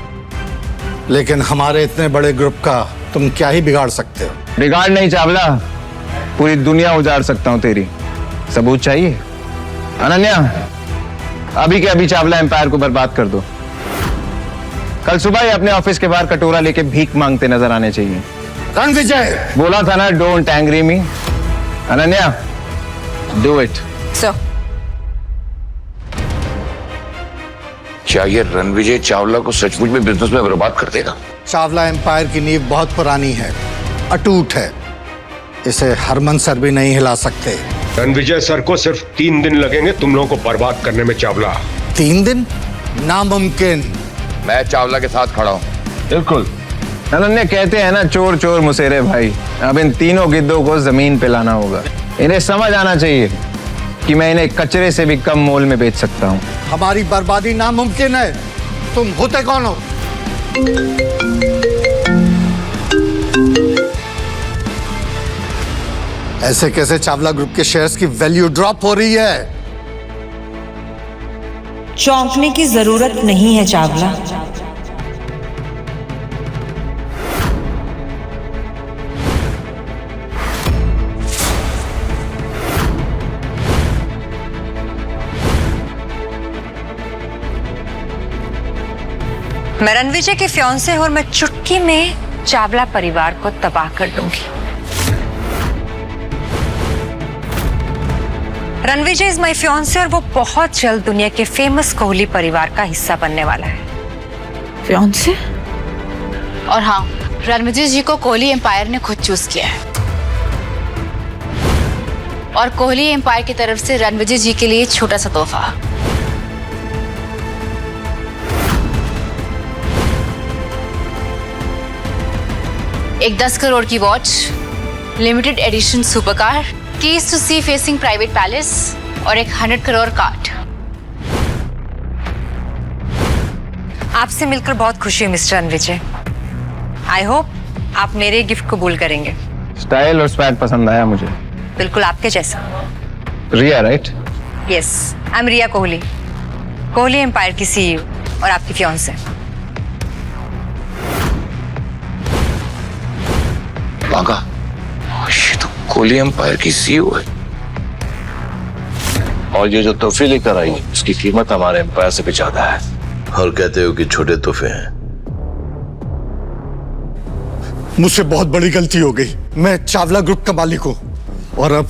लेकिन हमारे इतने बड़े ग्रुप का तुम क्या ही बिगाड़ सकते हो? बिगाड़ नहीं चावला, पूरी दुनिया उजाड़ सकता हूं तेरी। सबूत चाहिए? अनन्या, अभी के अभी चावला एम्पायर को बर्बाद कर दो। कल सुबह ही अपने ऑफिस के बाहर कटोरा लेके भीख मांगते नजर आने चाहिए। रणविजय, बोला था ना, don't angry me. Ananya, do it. Sir, क्या ये रणविजय चावला को सचमुच में बिजनेस में बर्बाद कर देगा? चावला एम्पायर की नींव बहुत पुरानी है, अटूट है, इसे हरमन सर भी नहीं हिला सकते। रणविजय सर को सिर्फ 3 दिन लगेंगे तुम लोगों को बर्बाद करने में चावला। 3 दिन? नामुमकिन। मैं चावला के साथ खड़ा हूं। बिल्कुल। अनन्या, कहते हैं ना, चोर चोर मुसेरे भाई। अब इन तीनों गिद्धों को जमीन पे लाना होगा। इन्हें समझ आना चाहिए कि मैं इन्हें कचरे से भी कम मोल में बेच सकता हूँ। हमारी बर्बादी नामुमकिन है। तुम होते कौन हो? ऐसे कैसे चावला ग्रुप के शेयर्स की वैल्यू ड्रॉप हो रही है? चौंकने की जरूरत नहीं है चावला। मैं रणविजय के फियांसे और मैं चुटकी में चावला परिवार को तबाह कर दूंगी। रणविजय इज माय फियांसे और वो बहुत जल्द दुनिया के फेमस कोहली परिवार का हिस्सा बनने वाला है। फियांसे? और हाँ, रणविजय जी को कोहली एम्पायर ने खुद चूज किया है और कोहली एम्पायर की तरफ से रणविजय जी के लिए छोटा सा तोहफा। एक 10 करोड़ की watch, limited edition supercar, keys to sea facing private palace और एक 100 करोड़ कार्ड। आपसे मिलकर बहुत खुशी हुई मिस्टर रणविजय। आई होप आप मेरे गिफ्ट कबूल करेंगे। स्टाइल और स्वैग पसंद आया मुझे। बिल्कुल आपके जैसा। Riya, right? Yes, I am Riya Kohli, Kohli empire की सीईओ और आपकी फियांसे। बागा, ये तो कोहली एम्पायर की सीईओ है। और ये जो तोहफे लेकर आई उसकी कीमत हमारे एम्पायर से भी ज्यादा है। और कहते हो कि छोटे तोहफे हैं। मुझसे बहुत बड़ी गलती हो गई। मैं चावला ग्रुप का मालिक हूं और अब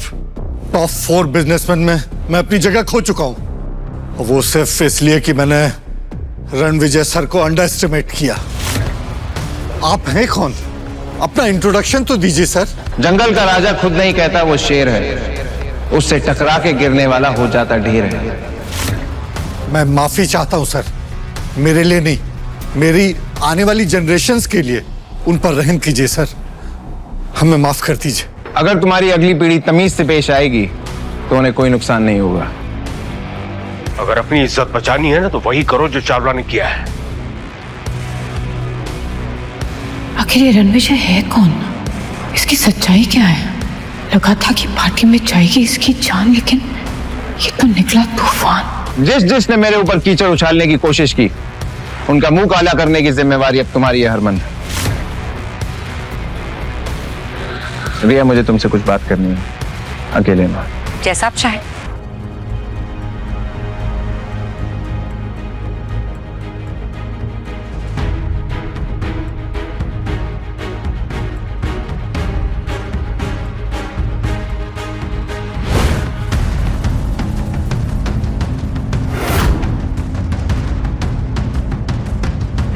टॉप 4 बिजनेसमैन में मैं अपनी जगह खो चुका हूं। वो सिर्फ इसलिए कि मैंने रणविजय सर को अंडर एस्टिमेट किया। आप हैं कौन? अपना इंट्रोडक्शन तो दीजिए सर। जंगल का राजा खुद नहीं कहता वो शेर है, उससे टकरा के गिरने वाला हो जाता ढेर है। मैं माफी चाहता हूं सर, मेरे लिए नहीं, मेरी आने वाली जनरेशन्स के लिए। उन पर रहम कीजिए सर, हमें माफ कर दीजिए। अगर तुम्हारी अगली पीढ़ी तमीज से पेश आएगी तो उन्हें कोई नुकसान नहीं होगा। अगर अपनी इज्जत बचानी है ना तो वही करो जो चावला ने किया है। आखिर ये रणविजय है कौन? इसकी सच्चाई क्या है? लगा था कि पार्टी में जाएगी इसकी जान, लेकिन ये तो निकला तूफान। जिसने मेरे ऊपर कीचड़ उछालने की कोशिश की, उनका मुंह काला करने की जिम्मेवारी अब तुम्हारी है हरमन। रिया, मुझे तुमसे कुछ बात करनी है, अकेले में। जैसा आप चाहें।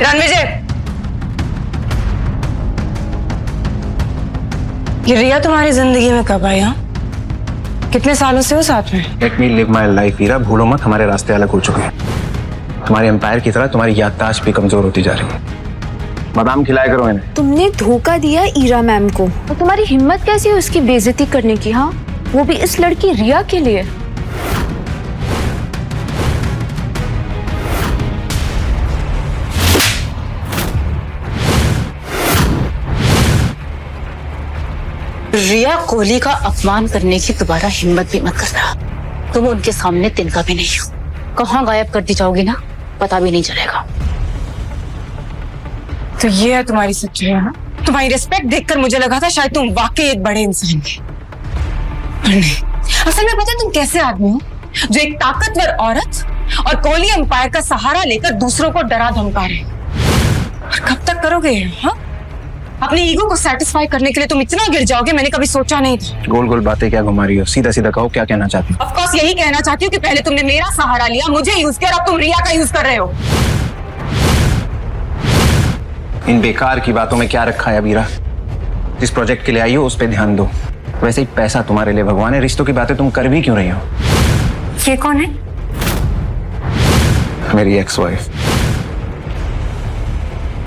रणविजय, ये रिया तुम्हारी जिंदगी में कब आई? हाँ, कितने सालों से हो साथ में? Let me live my life Heera, भूलो मत हमारे रास्ते अलग हो चुके हैं। तुम्हारे एम्पायर की तरह तुम्हारी याददाश्त भी कमजोर होती जा रही है। बादाम खिलाया करो इन्हें। तुमने धोखा दिया ईरा मैम को, और तुम्हारी हिम्मत कैसी है उसकी बेइज्जती करने की? हाँ, वो भी इस लड़की रिया के लिए। रिया कोहली का अपमान करने की दोबारा हिम्मत भी मत करना। तुम उनके सामने तिनका भी नहीं हो। कहाँ गायब कर दी जाओगी ना, पता भी नहीं चलेगा। तो ये है तुम्हारी सच्चाई है ना? तुम्हारी रिस्पेक्ट देखकर मुझे लगा था शायद तुम वाकई एक बड़े इंसान थे, पर नहीं। असल में पता है तुम कैसे आदमी हो जो एक ताकतवर औरत और कोहली एम्पायर का सहारा लेकर दूसरों को डरा धमका रहे। और कब तक करोगे? हाँ, अपनी ईगो को सेटिस्फाई करने के लिए तुम इतना गिर जाओगे, मैंने कभी सोचा नहीं था। गोल गोल बातें क्या घुमा रही हो? सीधा सीधा कहो, क्या कहना चाहती हो? ऑफ कोर्स यही कहना चाहती हूँ कि पहले तुमने मेरा सहारा लिया, मुझे यूज किया, और अब तुम रिया का यूज कर रहे हो। इन बेकार की बातों में क्या रखा है अबीरा? जिस प्रोजेक्ट के लिए आई हो उस पर ध्यान दो। वैसे ही पैसा तुम्हारे लिए भगवान है, रिश्तों की बातें तुम कर भी क्यों रही हो? ये कौन है? मेरी एक्स वाइफ।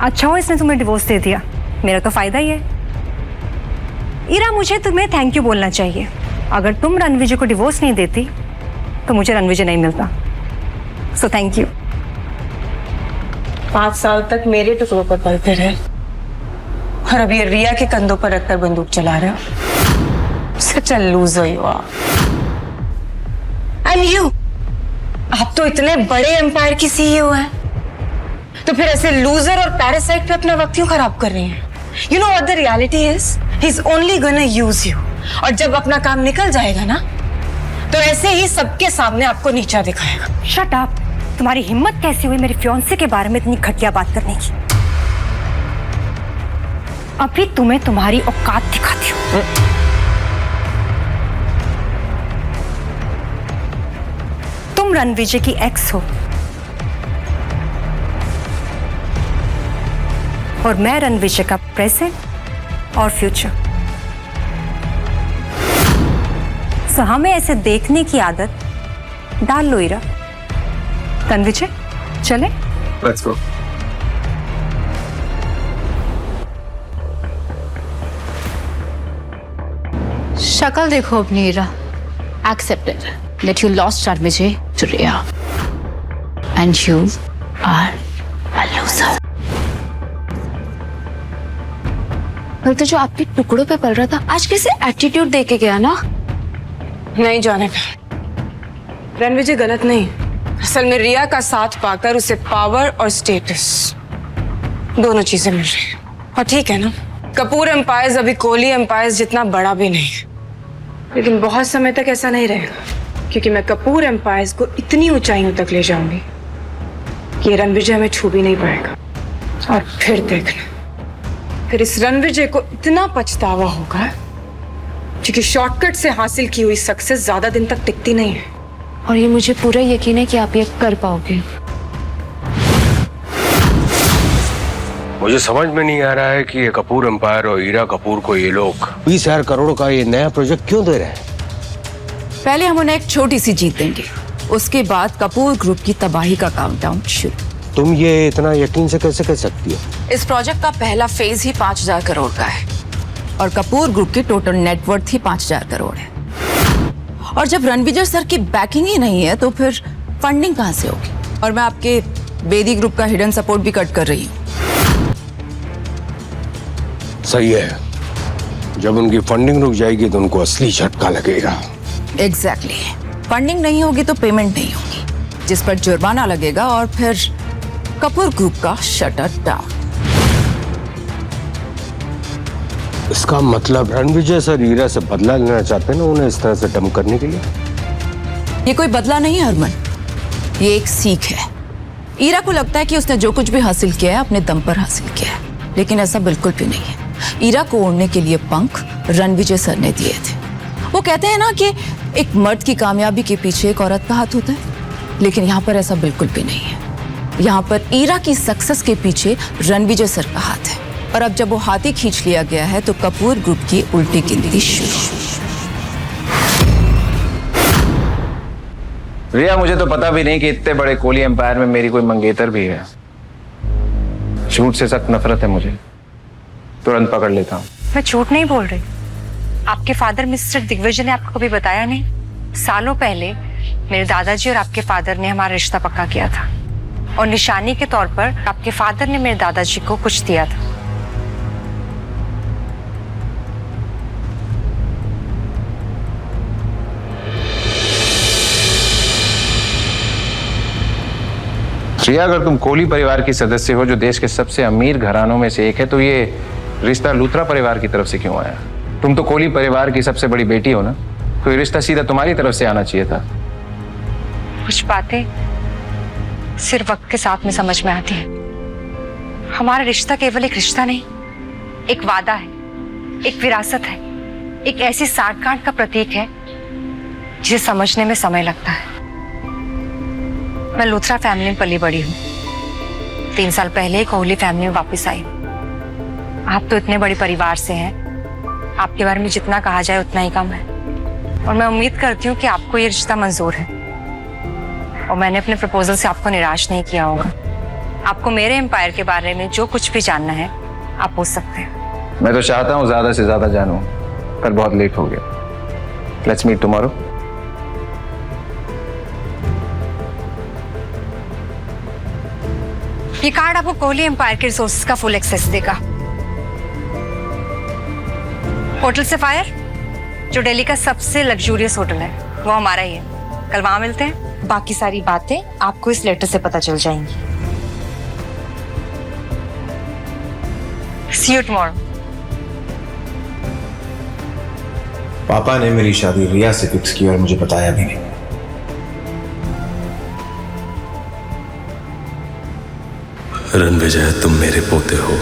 अच्छा हो इसने तुम्हें डिवोर्स दे दिया, मेरा तो फायदा ही है। ईरा, मुझे तुम्हें थैंक यू बोलना चाहिए। अगर तुम रणविजय को डिवोर्स नहीं देती तो मुझे रणविजय नहीं मिलता, सो थैंक यू। 5 साल तक मेरे टुकड़ों पर पलते रहे और अब ये रिया के कंधों पर रखकर बंदूक चला रहे हो। Such a loser you are. And you, आप तो इतने बड़े एम्पायर की सीईओ हैं, तो फिर ऐसे लूजर और पैरासाइट पे अपना वक्त क्यों खराब कर रही हैं? You know what the reality is, he is only gonna use you. और जब अपना काम निकल जाएगा ना, तो ऐसे ही सबके सामने आपको नीचा दिखाएगा। Shut up. तुम्हारी हिम्मत कैसी हुई मेरे फियांसे के बारे में इतनी घटिया बात करने की? अभी तुम्हें तुम्हारी औकात दिखाती हूँ। तुम रणविजय की एक्स हो और मैं रणविजय का प्रेजेंट और फ्यूचर। सो हमें ऐसे देखने की आदत डाल लो ईरा। रणविजय, चले? Let's go. शक्ल देखो अपनी Ira. Accepted that you lost Ranvijay to Riya and you are a loser. कल तो जो आपके टुकड़ों पे पल रहा था, आज कैसे एटीट्यूड दे के गया ना? नहीं जाने का। रणविजय गलत नहीं, असल में रिया का साथ पाकर उसे पावर और स्टेटस दोनों चीजें मिल रही हैं। और ठीक है ना, कपूर एम्पायर्स अभी कोहली एम्पायर्स जितना बड़ा भी नहीं, लेकिन बहुत समय तक ऐसा नहीं रहेगा, क्योंकि मैं कपूर एम्पायर्स को इतनी ऊंचाइयों तक ले जाऊंगी कि ये रणविजय हमें छू भी नहीं पाएगा। और फिर देखना, फिर इस रणविजय को इतना पछतावा होगा, क्योंकि शॉर्टकट से हासिल की हुई सक्सेस ज्यादा दिन तक टिकती नहीं है। और ये मुझे पूरा यकीन है कि आप ये कर पाओगे। मुझे समझ में नहीं आ रहा है कि ये कपूर एम्पायर और ईरा कपूर को ये लोग 20,000 करोड़ का ये नया प्रोजेक्ट क्यों दे रहे हैं? पहले हम उन्हें एक छोटी सी जीत देंगे, उसके बाद कपूर ग्रुप की तबाही का काउंटडाउन शुरू। तुम ये इतना यकीन से कैसे कह सकती हो? इस प्रोजेक्ट का पहला फेज ही 5,000 करोड़ का है और कपूर ग्रुप की टोटल नेटवर्थ ही 5,000 करोड़ है। और जब रणविजय सर की बैकिंग ही नहीं है तो फिर फंडिंग कहाँ से होगी? और मैं आपके बेदी ग्रुप का हिडन सपोर्ट भी कट कर रही हूँ। सही है, जब उनकी फंडिंग रुक जाएगी तो उनको असली झटका लगेगा। एग्जैक्टली। फंडिंग नहीं होगी तो पेमेंट नहीं होगी, जिस पर जुर्माना लगेगा और फिर कपूर ग्रुप का शटर डाउन। इसका मतलब रणविजय सर ईरा से बदला लेना चाहते हैं ना, उन्हें इस तरह से डम करने के लिए? ये कोई बदला नहीं है हरमन, ये एक सीख है। ईरा को लगता है कि उसने जो कुछ भी हासिल किया है अपने दम पर हासिल किया है, लेकिन ऐसा बिल्कुल भी नहीं है। ईरा को ओढ़ने के लिए पंख रणविजय सर ने दिए थे। वो कहते हैं ना कि एक मर्द की कामयाबी के पीछे एक औरत का हाथ होता है, लेकिन यहाँ पर ऐसा बिल्कुल भी नहीं है। यहाँ पर ईरा की सक्सेस के पीछे रणविजय सर का हाथ है। और अब जब वो हाथी खींच लिया गया है तो कपूर ग्रुप की उल्टी गिनती शुरू। रिया, मुझे तो पता भी नहीं कि इतने बड़े कोहली एम्पायर में मेरी कोई मंगेतर भी है। झूठ से सख्त नफरत है मुझे, तुरंत पकड़ लेता हूँ। मैं झूठ नहीं बोल रही। आपके फादर मिस्टर दिग्विजय ने आपको कभी बताया नहीं? सालों पहले मेरे दादाजी और आपके फादर ने हमारा रिश्ता पक्का किया था और निशानी के तौर पर आपके फादर ने मेरे दादाजी को कुछ दिया था। रिया, अगर तुम कोहली परिवार की सदस्य हो जो देश के सबसे अमीर घरानों में से एक है, तो ये रिश्ता लूथरा परिवार की तरफ से क्यों आया? तुम तो कोहली परिवार की सबसे बड़ी बेटी हो ना, तो ये रिश्ता सीधा तुम्हारी तरफ से आना चाहिए था। कुछ बातें सिर्फ वक्त के साथ में समझ में आती है। हमारा रिश्ता केवल एक रिश्ता नहीं, एक वादा है, एक विरासत है, एक ऐसी साठगांठ का प्रतीक है जिसे समझने में समय लगता है। मैं लूथरा फैमिली में पली बड़ी हूँ। 3 साल पहले ही कोहली फैमिली में वापस आई। आप तो इतने बड़े परिवार से हैं, आपके बारे में जितना कहा जाए उतना ही कम है। और मैं उम्मीद करती हूँ कि आपको ये रिश्ता मंजूर है और मैंने अपने प्रपोजल से आपको निराश नहीं किया होगा। आपको मेरे एम्पायर के बारे में जो कुछ भी जानना है आप पूछ सकते हैं। मैं तो चाहता हूँ ज्यादा से ज्यादा जानूं, पर बहुत लेट हो गया। Let's meet tomorrow. ये कार्ड आपको कोहली एम्पायर के रिसोर्सेज का फुल एक्सेस देगा। होटल सफायर, जो दिल्ली का सबसे लग्जूरियस होटल है, वो हमारा ही है। कल वहां मिलते हैं। बाकी सारी बातें आपको इस लेटर से पता चल जाएंगी। See you tomorrow. पापा ने मेरी शादी रिया से फिक्स की और मुझे बताया भी नहीं। रणविजय, तुम मेरे पोते हो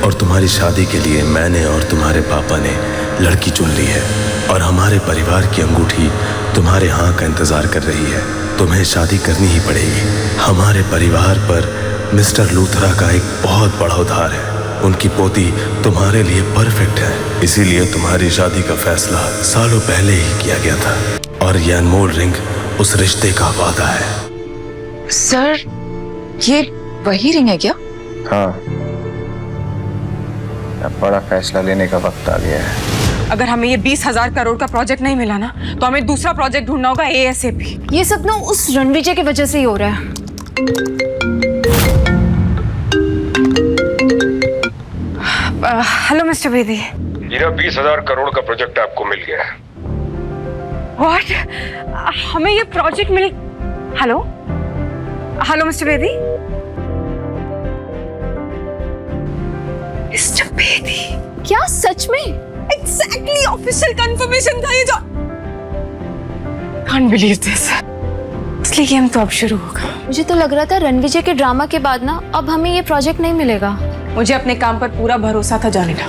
और तुम्हारी शादी के लिए मैंने और तुम्हारे पापा ने लड़की चुन ली है और हमारे परिवार की अंगूठी तुम्हारे हाँ का इंतजार कर रही है। तुम्हें शादी करनी ही पड़ेगी। हमारे परिवार पर मिस्टर लूथरा का एक बहुत बड़ा उधार है। उनकी पोती तुम्हारे लिए परफेक्ट है, इसीलिए तुम्हारी शादी का फैसला सालों पहले ही किया गया था और यह अनमोल रिंग उस रिश्ते का वादा है। सर, ये वही रिंग है क्या? हाँ, अब बड़ा फैसला लेने का वक्त आ गया है। अगर हमें ये 20,000 करोड़ का प्रोजेक्ट नहीं मिला ना, तो हमें दूसरा प्रोजेक्ट ढूंढना होगा ASAP। ये सब ना उस रणविजय की वजह से ही हो रहा है। Hello mister Bedi. हीरा, 20,000 करोड़ का प्रोजेक्ट आपको मिल गया है। व्हाट? हमें ये प्रोजेक्ट मिल... hello hello mister Bedi. Mister Bedi, क्या सच में? एग्जैक्टली ऑफिशियल कंफर्मेशन था ये जो... Can't believe this। असली गेम तो अब शुरू होगा। मुझे तो लग रहा था रणविजय के ड्रामा के बाद ना अब हमें ये प्रोजेक्ट नहीं मिलेगा। मुझे अपने काम पर पूरा भरोसा था जानिना,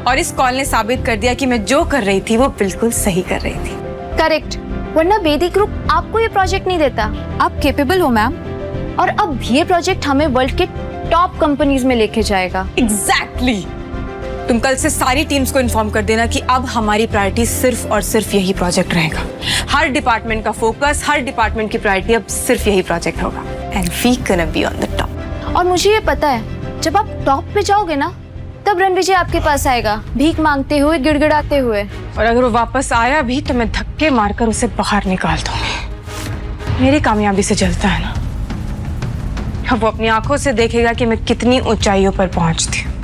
और इस कॉल ने साबित कर दिया कि मैं जो कर रही थी वो बिल्कुल सही कर रही थी। करेक्ट, वरना बेदी ग्रुप आपको ये प्रोजेक्ट नहीं देता। आप कैपेबल हो मैम, और अब ये प्रोजेक्ट हमें वर्ल्ड के टॉप कंपनीज में लेके जाएगा। एग्जैक्टली। तुम कल से सारी टीम्स को इन्फॉर्म कर देना कि अब हमारी प्रायोरिटी सिर्फ और सिर्फ यही प्रोजेक्ट रहेगा। हर डिपार्टमेंट का फोकस, हर डिपार्टमेंट की प्रायोरिटी अब सिर्फ यही प्रोजेक्ट होगा। And we gonna be on the top. और मुझे ये पता है, जब आप टॉप पे जाओगे ना, तब रणविजय आपके पास आएगा, भीख मांगते हुए, गिड़गिड़ाते हुए। और अगर वो वापस आया भी तो मैं धक्के मारकर उसे बाहर निकाल दूंगी। मेरी कामयाबी से जलता है ना, अब वो अपनी आंखों से देखेगा कि मैं कितनी ऊंचाइयों पर पहुंचती हूँ।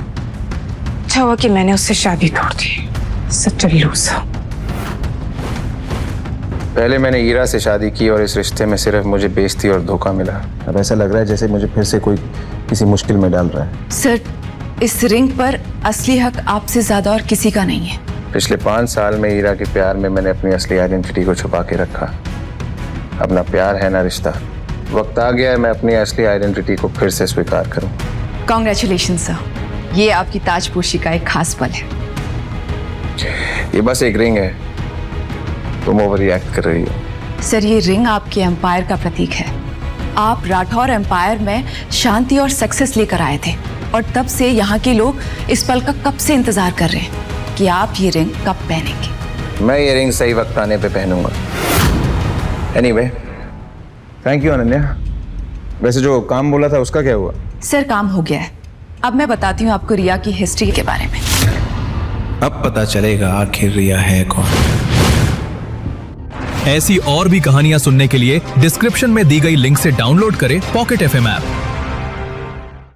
अच्छा हुआ कि मैंने उससे शादी तोड़ दी। सच अ लूजर। पहले मैंने ईरा से शादी की और इस रिश्ते में सिर्फ मुझे बेइज्जती और धोखा मिला। अब ऐसा लग रहा है जैसे मुझे फिर से कोई किसी मुश्किल में डाल रहा है। सर, इस रिंग पर असली हक आपसे ज्यादा और किसी का नहीं है। पिछले 5 साल में ईरा के प्यार में मैंने अपनी असली आइडेंटिटी को छुपा के रखा। अब ना प्यार है ना रिश्ता। वक्त आ गया है मैं अपनी असली आइडेंटिटी को फिर से स्वीकार करूं। कॉन्ग्रेचुलेशन सर, ये आपकी ताजपोशी का एक खास पल है। ये बस एक रिंग है, तुम ओवर रिएक्ट कर रही हो। सर, ये रिंग आपके एम्पायर का प्रतीक है। आप राठौर एम्पायर में शांति और सक्सेस लेकर आए थे, और तब से यहाँ के लोग इस पल का कब से इंतजार कर रहे हैं कि आप ये रिंग कब पहनेंगे। मैं ये रिंग सही वक्त आने पे पहनूंगा। Anyway, thank you Ananya. वैसे जो काम बोला था उसका क्या हुआ? सर, काम हो गया है। अब मैं बताती हूँ आपको रिया की हिस्ट्री के बारे में। अब पता चलेगा आखिर रिया है कौन। ऐसी और भी कहानियां सुनने के लिए डिस्क्रिप्शन में दी गई लिंक से डाउनलोड करें पॉकेट FM ऐप।